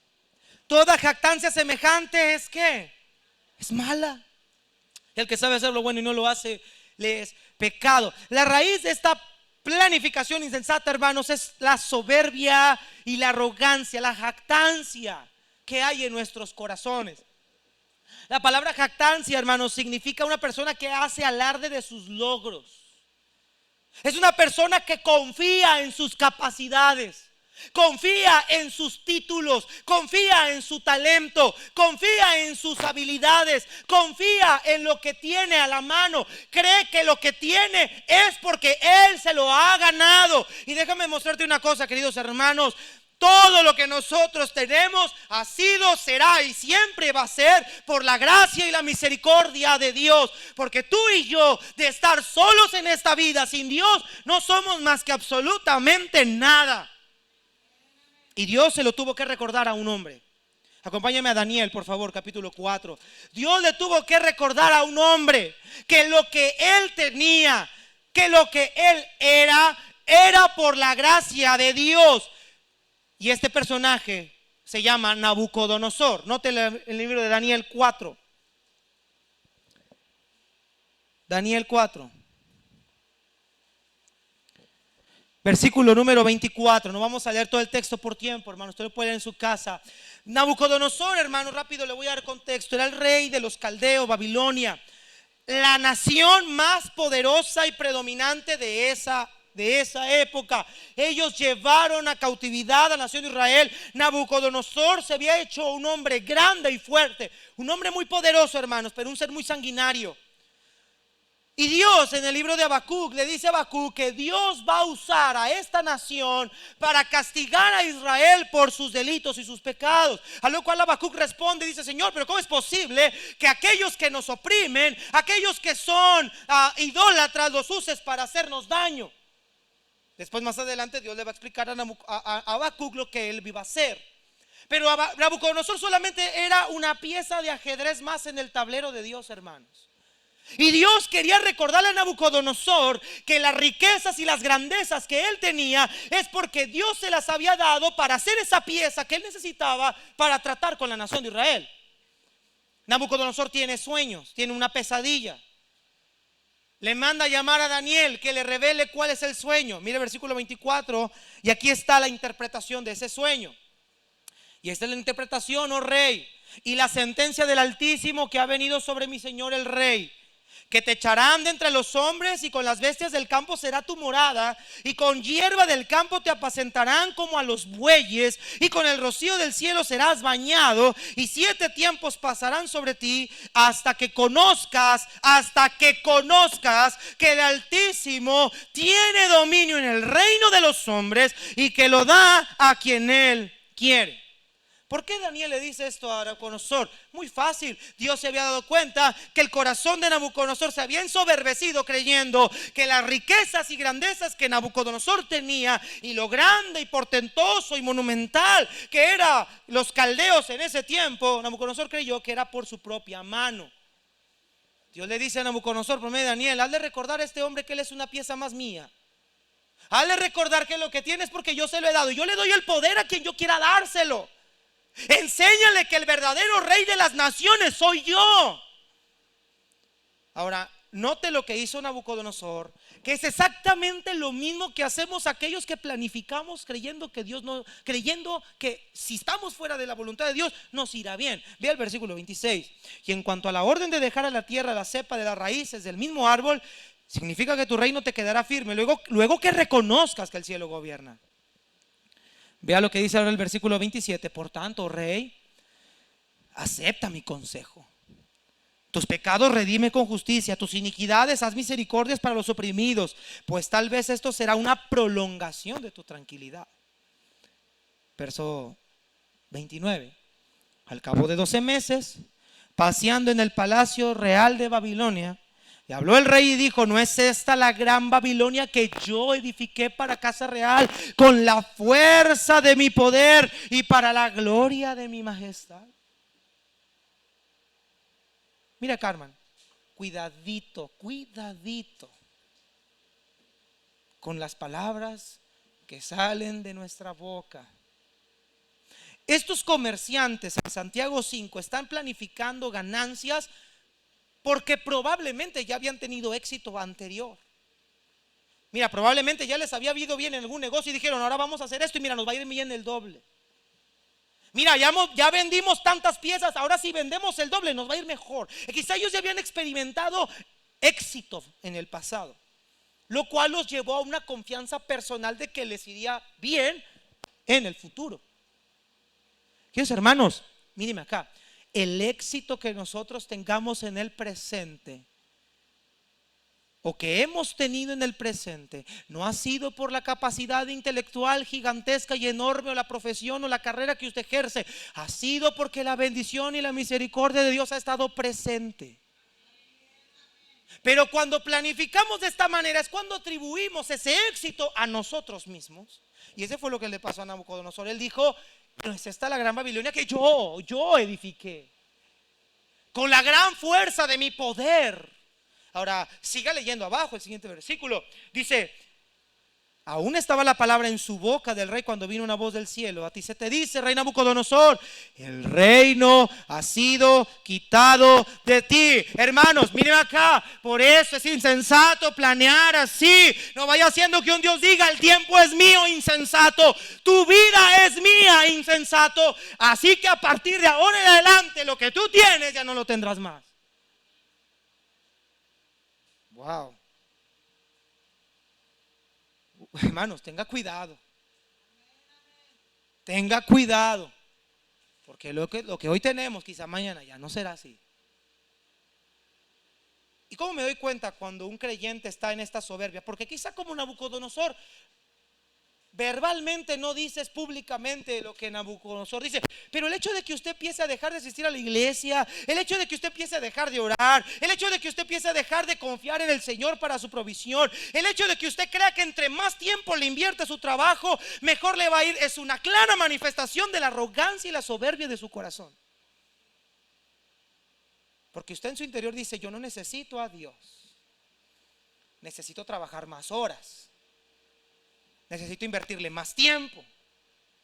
Toda jactancia semejante es ¿qué? Es mala. El que sabe hacer lo bueno y no lo hace, le es pecado. La raíz de esta planificación insensata, hermanos, es la soberbia y la arrogancia, la jactancia que hay en nuestros corazones. La palabra jactancia, hermanos, significa una persona que hace alarde de sus logros. Es una persona que confía en sus capacidades, confía en sus títulos, confía en su talento, confía en sus habilidades, confía en lo que tiene a la mano. Cree que lo que tiene es porque él se lo ha ganado. Y déjame mostrarte una cosa, queridos hermanos. Todo lo que nosotros tenemos ha sido, será y siempre va a ser por la gracia y la misericordia de Dios. Porque tú y yo, de estar solos en esta vida sin Dios, no somos más que absolutamente nada. Y Dios se lo tuvo que recordar a un hombre. Acompáñame a Daniel, por favor, capítulo 4. Dios le tuvo que recordar a un hombre que lo que él tenía, que lo que él era por la gracia de Dios. Y este personaje se llama Nabucodonosor. Note el libro de Daniel 4. Daniel 4. Versículo número 24. No vamos a leer todo el texto por tiempo, hermano. Usted lo puede leer en su casa. Nabucodonosor, hermano, rápido le voy a dar contexto. Era el rey de los caldeos, Babilonia. La nación más poderosa y predominante de esa época. Ellos llevaron a cautividad a la nación de Israel. Nabucodonosor se había hecho un hombre grande y fuerte, un hombre muy poderoso, hermanos, pero un ser muy sanguinario. Y Dios en el libro de Habacuc le dice a Habacuc que Dios va a usar a esta nación para castigar a Israel por sus delitos y sus pecados. A lo cual Habacuc responde y dice: Señor, pero ¿cómo es posible que aquellos que nos oprimen, aquellos que son idólatras, los uses para hacernos daño? Después, más adelante, Dios le va a explicar a Habacuc lo que él iba a hacer. Pero Nabucodonosor solamente era una pieza de ajedrez más en el tablero de Dios, hermanos. Y Dios quería recordarle a Nabucodonosor que las riquezas y las grandezas que él tenía es porque Dios se las había dado para hacer esa pieza que él necesitaba para tratar con la nación de Israel. Nabucodonosor tiene sueños, tiene una pesadilla. Le manda a llamar a Daniel que le revele cuál es el sueño. Mire el versículo 24 y aquí está la interpretación de ese sueño. Y esta es la interpretación, oh rey, y la sentencia del Altísimo que ha venido sobre mi señor el rey. Que te echarán de entre los hombres y con las bestias del campo será tu morada, y con hierba del campo te apacentarán como a los bueyes, y con el rocío del cielo serás bañado, y 7 tiempos pasarán sobre ti hasta que conozcas que el Altísimo tiene dominio en el reino de los hombres y que lo da a quien él quiere. ¿Por qué Daniel le dice esto a Nabucodonosor? Muy fácil. Dios se había dado cuenta que el corazón de Nabucodonosor se había ensoberbecido creyendo que las riquezas y grandezas que Nabucodonosor tenía y lo grande y portentoso y monumental que eran los caldeos en ese tiempo, Nabucodonosor creyó que era por su propia mano. Dios le dice a Nabucodonosor por medio de Daniel: hazle recordar a este hombre que él es una pieza más mía. Hazle recordar que lo que tiene es porque yo se lo he dado y yo le doy el poder a quien yo quiera dárselo. Enséñale que el verdadero rey de las naciones soy yo. Ahora, note lo que hizo Nabucodonosor, que es exactamente lo mismo que hacemos aquellos que planificamos creyendo que Dios no, creyendo que si estamos fuera de la voluntad de Dios nos irá bien. Vea el versículo 26. Y en cuanto a la orden de dejar a la tierra la cepa de las raíces del mismo árbol, significa que tu reino te quedará firme luego que reconozcas que el cielo gobierna. Vea lo que dice ahora el versículo 27. Por tanto, rey, acepta mi consejo. Tus pecados redime con justicia, tus iniquidades haz misericordias para los oprimidos, pues tal vez esto será una prolongación de tu tranquilidad. Verso 29. Al cabo de 12 meses, paseando en el palacio real de Babilonia, y habló el rey y dijo: ¿no es esta la gran Babilonia que yo edifiqué para casa real con la fuerza de mi poder y para la gloria de mi majestad? Mira, Carmen, cuidadito con las palabras que salen de nuestra boca. Estos comerciantes en Santiago 5 están planificando ganancias porque probablemente ya habían tenido éxito anterior. Mira, probablemente ya les había ido bien en algún negocio y dijeron: ahora vamos a hacer esto y mira, nos va a ir bien el doble. Mira, ya vendimos tantas piezas, ahora si vendemos el doble nos va a ir mejor. Quizá ellos ya habían experimentado éxito en el pasado, lo cual los llevó a una confianza personal de que les iría bien en el futuro. Queridos hermanos, mírenme acá. El éxito que nosotros tengamos en el presente o que hemos tenido en el presente no ha sido por la capacidad intelectual gigantesca y enorme o la profesión o la carrera que usted ejerce. Ha sido porque la bendición y la misericordia de Dios ha estado presente. Pero cuando planificamos de esta manera es cuando atribuimos ese éxito a nosotros mismos. Y ese fue lo que le pasó a Nabucodonosor. Él dijo: no es esta la gran Babilonia que yo edifiqué con la gran fuerza de mi poder. Ahora siga leyendo abajo el siguiente versículo. Dice: aún estaba la palabra en su boca del rey cuando vino una voz del cielo: a ti se te dice, rey Nabucodonosor, el reino ha sido quitado de ti. Hermanos, miren acá, por eso es insensato planear así. No vaya haciendo que un Dios diga: el tiempo es mío, insensato. Tu vida es mía, insensato. Así que a partir de ahora en adelante lo que tú tienes ya no lo tendrás más. Wow. Hermanos, tenga cuidado. Tenga cuidado. Porque lo que hoy tenemos quizá mañana ya no será así. ¿Y cómo me doy cuenta cuando un creyente está en esta soberbia? Porque quizá como Nabucodonosor, verbalmente no dices públicamente lo que Nabucodonosor dice, pero el hecho de que usted empiece a dejar de asistir a la iglesia, el hecho de que usted empiece a dejar de orar, el hecho de que usted empiece a dejar de confiar en el Señor para su provisión, el hecho de que usted crea que entre más tiempo le invierte su trabajo, mejor le va a ir, es una clara manifestación de la arrogancia y la soberbia de su corazón. Porque usted en su interior dice: yo no necesito a Dios, necesito trabajar más horas, necesito invertirle más tiempo,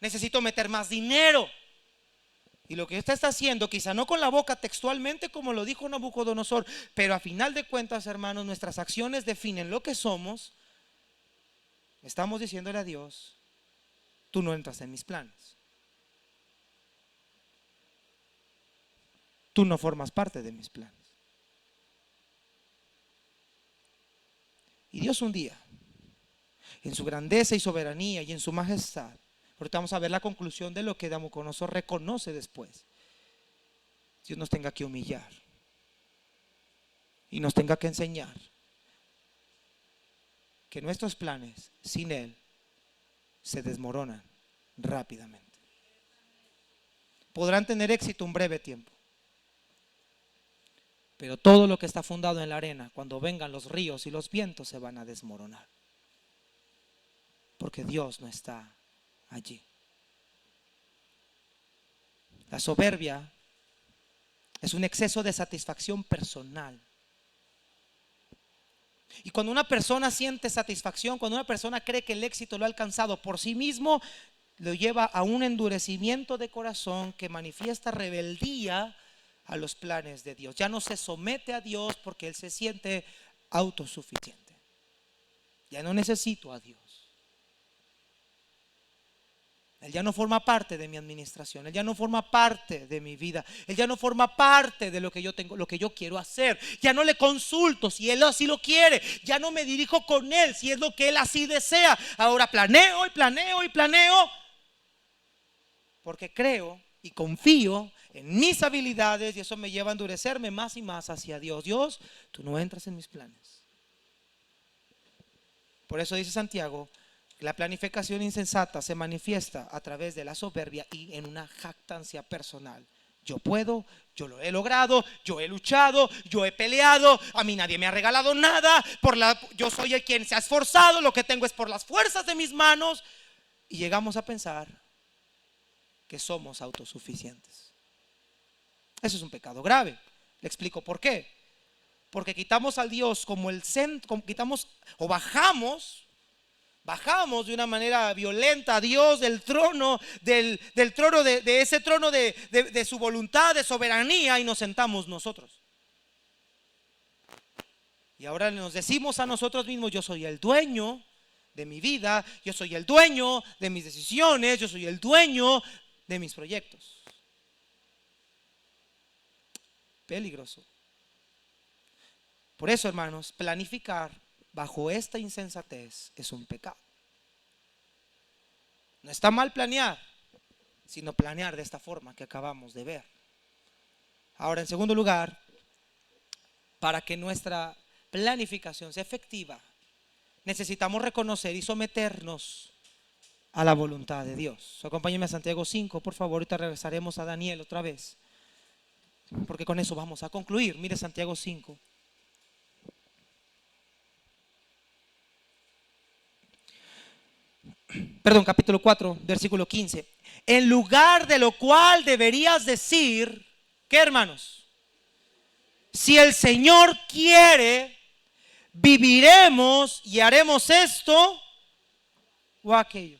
necesito meter más dinero. Y lo que usted está haciendo, quizá no con la boca textualmente como lo dijo Nabucodonosor, pero a final de cuentas, hermanos, nuestras acciones definen lo que somos. Estamos diciéndole a Dios: tú no entras en mis planes, tú no formas parte de mis planes. Y Dios un día, en su grandeza y soberanía y en su majestad, porque vamos a ver la conclusión de lo que Nabucodonosor reconoce después, Dios nos tenga que humillar y nos tenga que enseñar que nuestros planes sin Él se desmoronan rápidamente. podrán tener éxito un breve tiempo. Pero todo lo que está fundado en la arena, cuando vengan los ríos y los vientos, se van a desmoronar. Porque Dios no está allí. La soberbia es un exceso de satisfacción personal. Y cuando una persona siente satisfacción, cuando una persona cree que el éxito lo ha alcanzado por sí mismo, lo lleva a un endurecimiento de corazón que manifiesta rebeldía a los planes de Dios. Ya no se somete a Dios porque él se siente autosuficiente. Ya no necesito a Dios. Él ya no forma parte de mi administración. Él ya no forma parte de mi vida. Él ya no forma parte de lo que yo tengo, lo que yo quiero hacer. Ya no le consulto si él así lo quiere. Ya no me dirijo con él si es lo que él así desea. Ahora planeo y planeo y planeo, porque creo y confío en mis habilidades, y eso me lleva a endurecerme más y más hacia Dios. Dios, tú no entras en mis planes. Por eso dice Santiago, la planificación insensata se manifiesta a través de la soberbia y en una jactancia personal. Yo puedo, yo lo he logrado, yo he luchado, yo he peleado, a mí nadie me ha regalado nada, yo soy el quien se ha esforzado, lo que tengo es por las fuerzas de mis manos. Y llegamos a pensar que somos autosuficientes. Eso es un pecado grave. Le explico por qué. Porque quitamos al Dios como el centro, quitamos o bajamos de una manera violenta a Dios del trono, del trono de ese trono de su voluntad, de soberanía, y nos sentamos nosotros. Y ahora nos decimos a nosotros mismos: yo soy el dueño de mi vida, yo soy el dueño de mis decisiones, yo soy el dueño de mis proyectos. Peligroso. Por eso, hermanos, planificar bajo esta insensatez es un pecado. No está mal planear, sino planear de esta forma que acabamos de ver. Ahora, en segundo lugar, para que nuestra planificación sea efectiva, necesitamos reconocer y someternos a la voluntad de Dios. Acompáñenme a Santiago 5, por favor. Ahorita regresaremos a Daniel otra vez, porque con eso vamos a concluir. Mire Santiago 5. Capítulo 4, versículo 15. En lugar de lo cual deberías decir, ¿qué, hermanos? Si el Señor quiere, viviremos y haremos esto o aquello.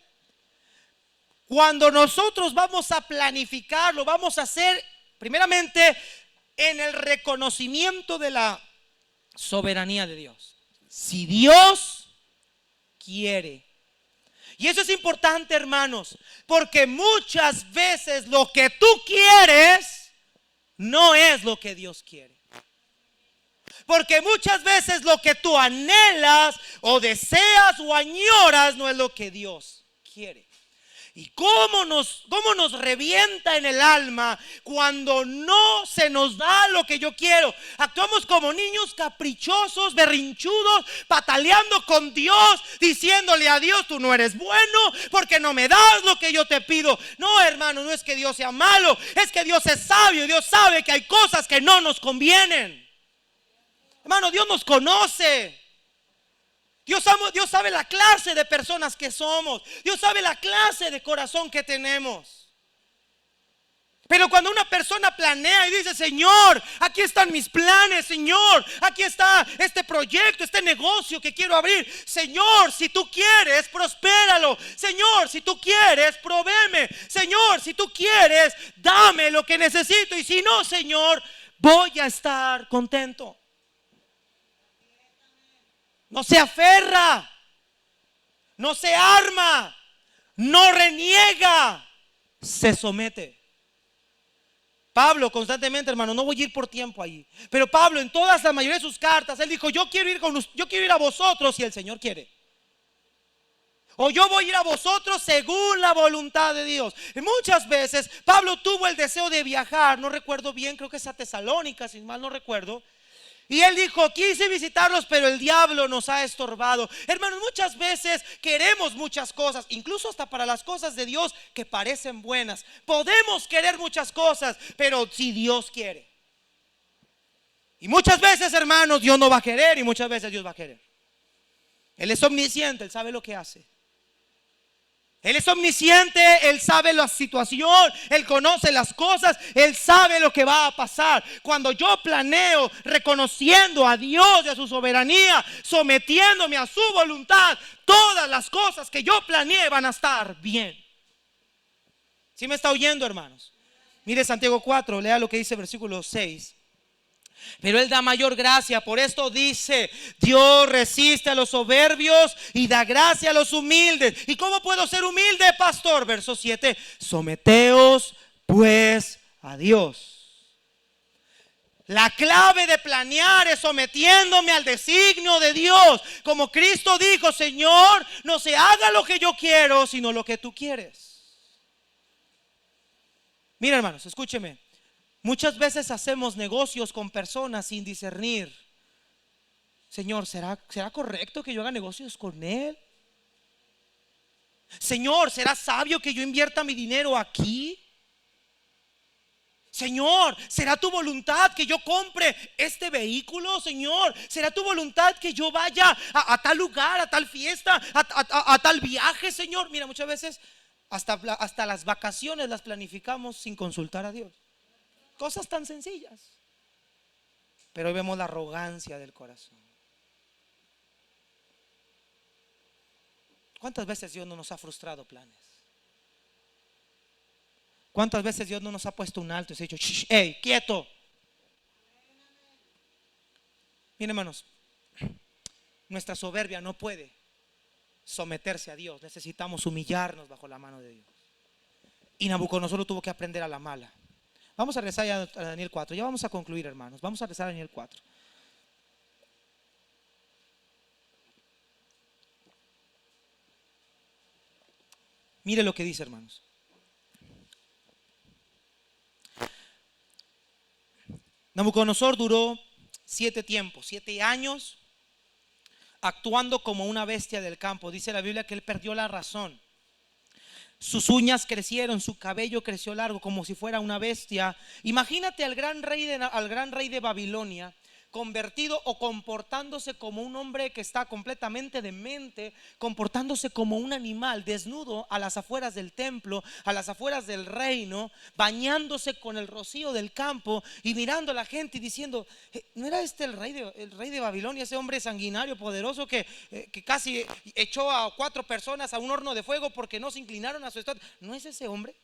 Cuando nosotros vamos a planificar, lo vamos a hacer primeramente en el reconocimiento de la soberanía de Dios. Si Dios quiere. Y eso es importante, hermanos, porque muchas veces lo que tú quieres no es lo que Dios quiere. Porque muchas veces lo que tú anhelas o deseas o añoras no es lo que Dios quiere. Y cómo nos revienta en el alma cuando no se nos da lo que yo quiero. Actuamos como niños caprichosos, berrinchudos, pataleando con Dios, diciéndole a Dios: tú no eres bueno porque no me das lo que yo te pido. No, hermano, no es que Dios sea malo, es que Dios es sabio. Dios sabe que hay cosas que no nos convienen. Hermano, Dios nos conoce. Dios sabe la clase de personas que somos. Dios sabe la clase de corazón que tenemos. Pero cuando una persona planea y dice: Señor, aquí están mis planes, Señor, aquí está este proyecto, este negocio que quiero abrir. Señor, si tú quieres, prospéralo. Señor, si tú quieres, provéeme. Señor, si tú quieres, dame lo que necesito. Y si no, Señor, voy a estar contento. No se aferra, no se arma, no reniega, se somete. Pablo constantemente, hermano, no voy a ir por tiempo allí, pero Pablo en todas la mayoría de sus cartas, él dijo: yo quiero ir a vosotros si el Señor quiere. O yo voy a ir a vosotros según la voluntad de Dios. Y muchas veces Pablo tuvo el deseo de viajar, no recuerdo bien, creo que es a Tesalónica, si mal no recuerdo. Y él dijo: quise visitarlos, pero el diablo nos ha estorbado. Hermanos, muchas veces queremos muchas cosas, incluso hasta para las cosas de Dios que parecen buenas. Podemos querer muchas cosas, pero si Dios quiere. Y muchas veces, hermanos, Dios no va a querer y muchas veces Dios va a querer. Él es omnisciente, Él sabe lo que hace. Él es omnisciente, Él sabe la situación, Él conoce las cosas, Él sabe lo que va a pasar. Cuando yo planeo reconociendo a Dios y a su soberanía, sometiéndome a su voluntad, todas las cosas que yo planeé van a estar bien. ¿Sí me está oyendo, hermanos? Mire Santiago 4, lea lo que dice versículo 6. Pero Él da mayor gracia, por esto dice: Dios resiste a los soberbios y da gracia a los humildes. ¿Y cómo puedo ser humilde, pastor? Verso 7: someteos pues a Dios. La clave de planear es sometiéndome al designio de Dios. Como Cristo dijo: Señor, no se haga lo que yo quiero, sino lo que tú quieres. Mira, hermanos, escúcheme. Muchas veces hacemos negocios con personas sin discernir. Señor, ¿será correcto que yo haga negocios con él? Señor, ¿será sabio que yo invierta mi dinero aquí? Señor, ¿será tu voluntad que yo compre este vehículo? Señor, ¿será tu voluntad que yo vaya a tal lugar, a tal fiesta, a tal viaje? Señor, mira, muchas veces hasta las vacaciones las planificamos sin consultar a Dios. Cosas tan sencillas. Pero hoy vemos la arrogancia del corazón. ¿Cuántas veces Dios no nos ha frustrado planes? ¿Cuántas veces Dios no nos ha puesto un alto y se ha dicho: hey, quieto? Miren, hermanos, nuestra soberbia no puede someterse a Dios. Necesitamos humillarnos bajo la mano de Dios. Y Nabucodonosor tuvo que aprender a la mala. Vamos a regresar ya a Daniel 4. Ya vamos a concluir, hermanos. Vamos a regresar a Daniel 4. Mire lo que dice, hermanos. Nabucodonosor duró 7 tiempos, 7 años, actuando como una bestia del campo. Dice la Biblia que él perdió la razón. Sus uñas crecieron, su cabello creció largo como si fuera una bestia. Imagínate al gran rey de Babilonia convertido o comportándose como un hombre que está completamente demente, comportándose como un animal desnudo a las afueras del templo, a las afueras del reino, bañándose con el rocío del campo y mirando a la gente y diciendo: ¿no era este el rey de Babilonia, ese hombre sanguinario, poderoso que casi echó a 4 personas a un horno de fuego porque no se inclinaron a su estatua? ¿No es ese hombre?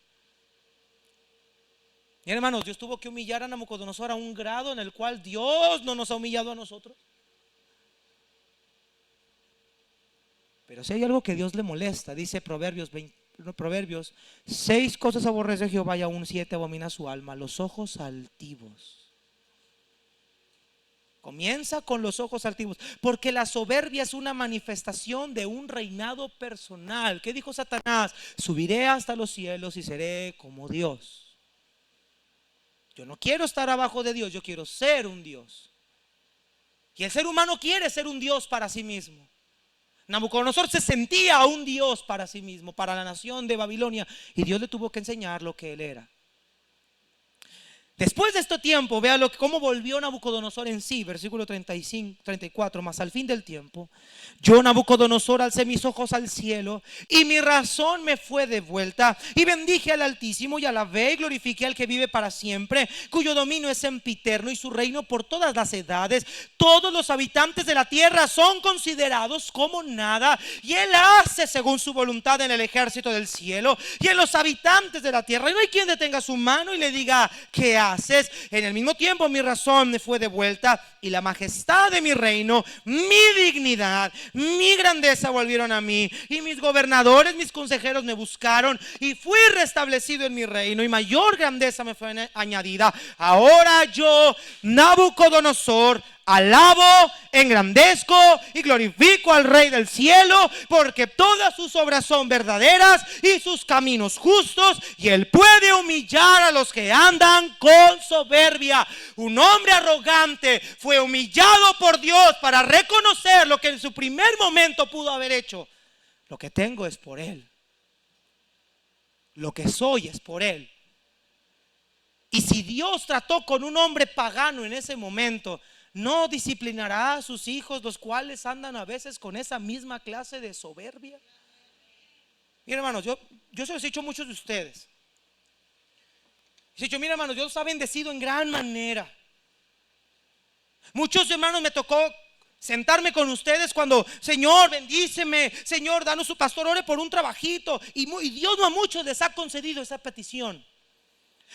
Y hermanos, Dios tuvo que humillar a Nabucodonosor a un grado en el cual Dios no nos ha humillado a nosotros. Pero si hay algo que Dios le molesta, dice Proverbios 6 cosas aborrece Jehová y aún 7 abomina su alma: los ojos altivos. Comienza con los ojos altivos, porque la soberbia es una manifestación de un reinado personal. ¿Qué dijo Satanás? Subiré hasta los cielos y seré como Dios. Yo no quiero estar abajo de Dios, yo quiero ser un Dios. Y el ser humano quiere ser un Dios para sí mismo. Nabucodonosor se sentía un Dios para sí mismo, para la nación de Babilonia, y Dios le tuvo que enseñar lo que él era. Después de este tiempo, vea cómo volvió Nabucodonosor en sí. Versículo 34. Mas al fin del tiempo, yo, Nabucodonosor, alcé mis ojos al cielo y mi razón me fue devuelta, y bendije al Altísimo y alabé y glorifiqué al que vive para siempre, cuyo dominio es sempiterno y su reino por todas las edades. Todos los habitantes de la tierra son considerados como nada, y él hace según su voluntad en el ejército del cielo y en los habitantes de la tierra, y no hay quien detenga su mano y le diga: ¿qué haces? En el mismo tiempo mi razón me fue devuelta, y la majestad de mi reino, mi dignidad, mi grandeza volvieron a mí, y mis gobernadores, mis consejeros me buscaron, y fui restablecido en mi reino, y mayor grandeza me fue añadida. Ahora yo, Nabucodonosor, alabo, engrandezco y glorifico al Rey del cielo, porque todas sus obras son verdaderas y sus caminos justos, y él puede humillar a los que andan con soberbia. Un hombre arrogante fue humillado por Dios para reconocer lo que en su primer momento pudo haber hecho. Lo que tengo es por él. Lo que soy es por él. Y si Dios trató con un hombre pagano en ese momento, ¿no disciplinará a sus hijos, los cuales andan a veces con esa misma clase de soberbia? Miren, hermanos, yo se los he dicho a muchos de ustedes. Les he dicho, miren, hermanos, Dios ha bendecido en gran manera. Muchos hermanos me tocó sentarme con ustedes cuando, Señor, bendíceme, Señor, danos su pastor, ore por un trabajito. Y Dios no a muchos les ha concedido esa petición.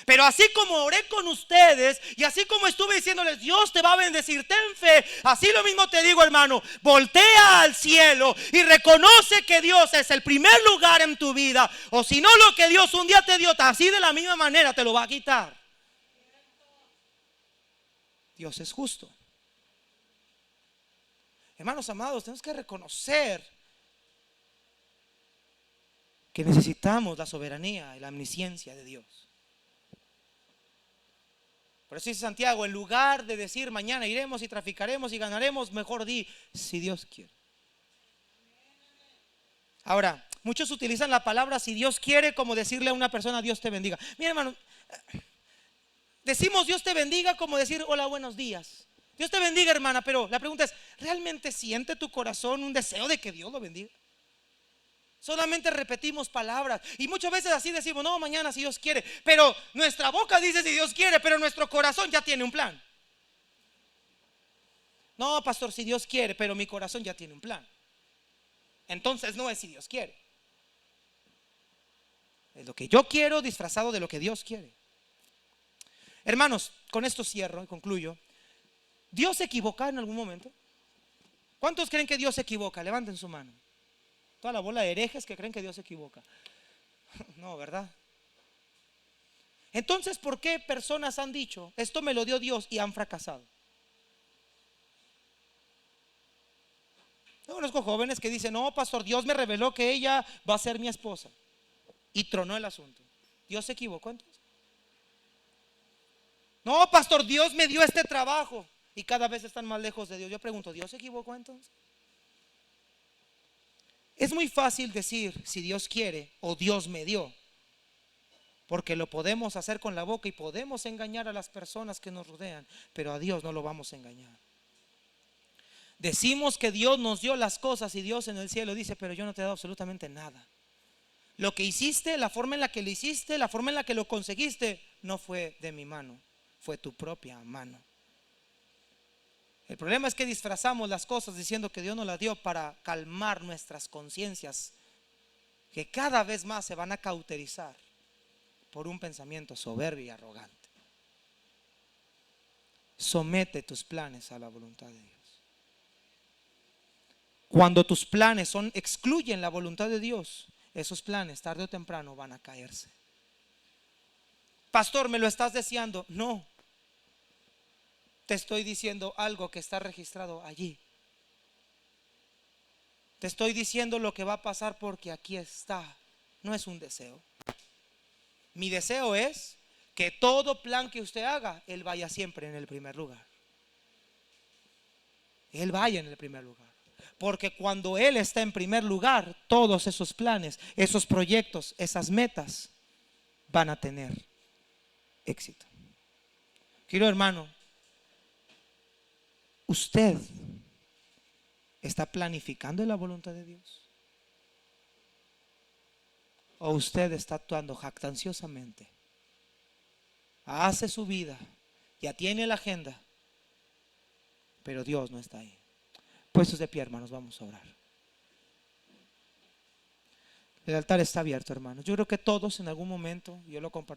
Pero así como oré con ustedes y así como estuve diciéndoles, Dios te va a bendecir, ten fe, así lo mismo te digo, hermano, voltea al cielo y reconoce que Dios es el primer lugar en tu vida. O si no, lo que Dios un día te dio, así de la misma manera te lo va a quitar. Dios es justo. Hermanos amados, tenemos que reconocer que necesitamos la soberanía y la omnisciencia de Dios. Por eso dice Santiago, en lugar de decir mañana iremos y traficaremos y ganaremos, mejor di, si Dios quiere. Ahora, muchos utilizan la palabra si Dios quiere como decirle a una persona Dios te bendiga. Mira, hermano, decimos Dios te bendiga como decir hola, buenos días. Dios te bendiga, hermana, pero la pregunta es, ¿realmente siente tu corazón un deseo de que Dios lo bendiga? Solamente repetimos palabras y muchas veces así decimos, no, mañana si Dios quiere, pero nuestra boca dice si Dios quiere, pero nuestro corazón ya tiene un plan. No, pastor, si Dios quiere, pero mi corazón ya tiene un plan. Entonces no es si Dios quiere, es lo que yo quiero disfrazado de lo que Dios quiere. Hermanos, con esto cierro y concluyo. ¿Dios se equivoca en algún momento? ¿Cuántos creen que Dios se equivoca? Levanten su mano. Toda la bola de herejes que creen que Dios se equivoca. No, ¿verdad? Entonces, ¿por qué personas han dicho esto me lo dio Dios y han fracasado? Yo conozco jóvenes que dicen, no, pastor, Dios me reveló que ella va a ser mi esposa, y tronó el asunto. ¿Dios se equivocó entonces? No, pastor, Dios me dio este trabajo y cada vez están más lejos de Dios. Yo pregunto, ¿Dios se equivocó entonces? Es muy fácil decir si Dios quiere o Dios me dio, porque lo podemos hacer con la boca y podemos engañar a las personas que nos rodean, pero a Dios no lo vamos a engañar. Decimos que Dios nos dio las cosas y Dios en el cielo dice, pero yo no te he dado absolutamente nada. Lo que hiciste, la forma en la que lo hiciste, la forma en la que lo conseguiste, no fue de mi mano, fue tu propia mano. El problema es que disfrazamos las cosas diciendo que Dios nos las dio para calmar nuestras conciencias, que cada vez más se van a cauterizar por un pensamiento soberbio y arrogante. Somete tus planes a la voluntad de Dios. Cuando tus planes excluyen la voluntad de Dios, esos planes tarde o temprano van a caerse. Pastor, ¿me lo estás deseando? No. Te estoy diciendo algo que está registrado allí. Te estoy diciendo lo que va a pasar porque aquí está. No es un deseo. Mi deseo es que todo plan que usted haga, Él vaya siempre en el primer lugar. Él vaya en el primer lugar. Porque cuando Él está en primer lugar, todos esos planes, esos proyectos, esas metas van a tener éxito. Querido hermano, ¿usted está planificando la voluntad de Dios? ¿O usted está actuando jactanciosamente? Hace su vida, ya tiene la agenda, pero Dios no está ahí. Puestos de pie, hermanos, vamos a orar. El altar está abierto, hermanos. Yo creo que todos en algún momento, yo lo compartí.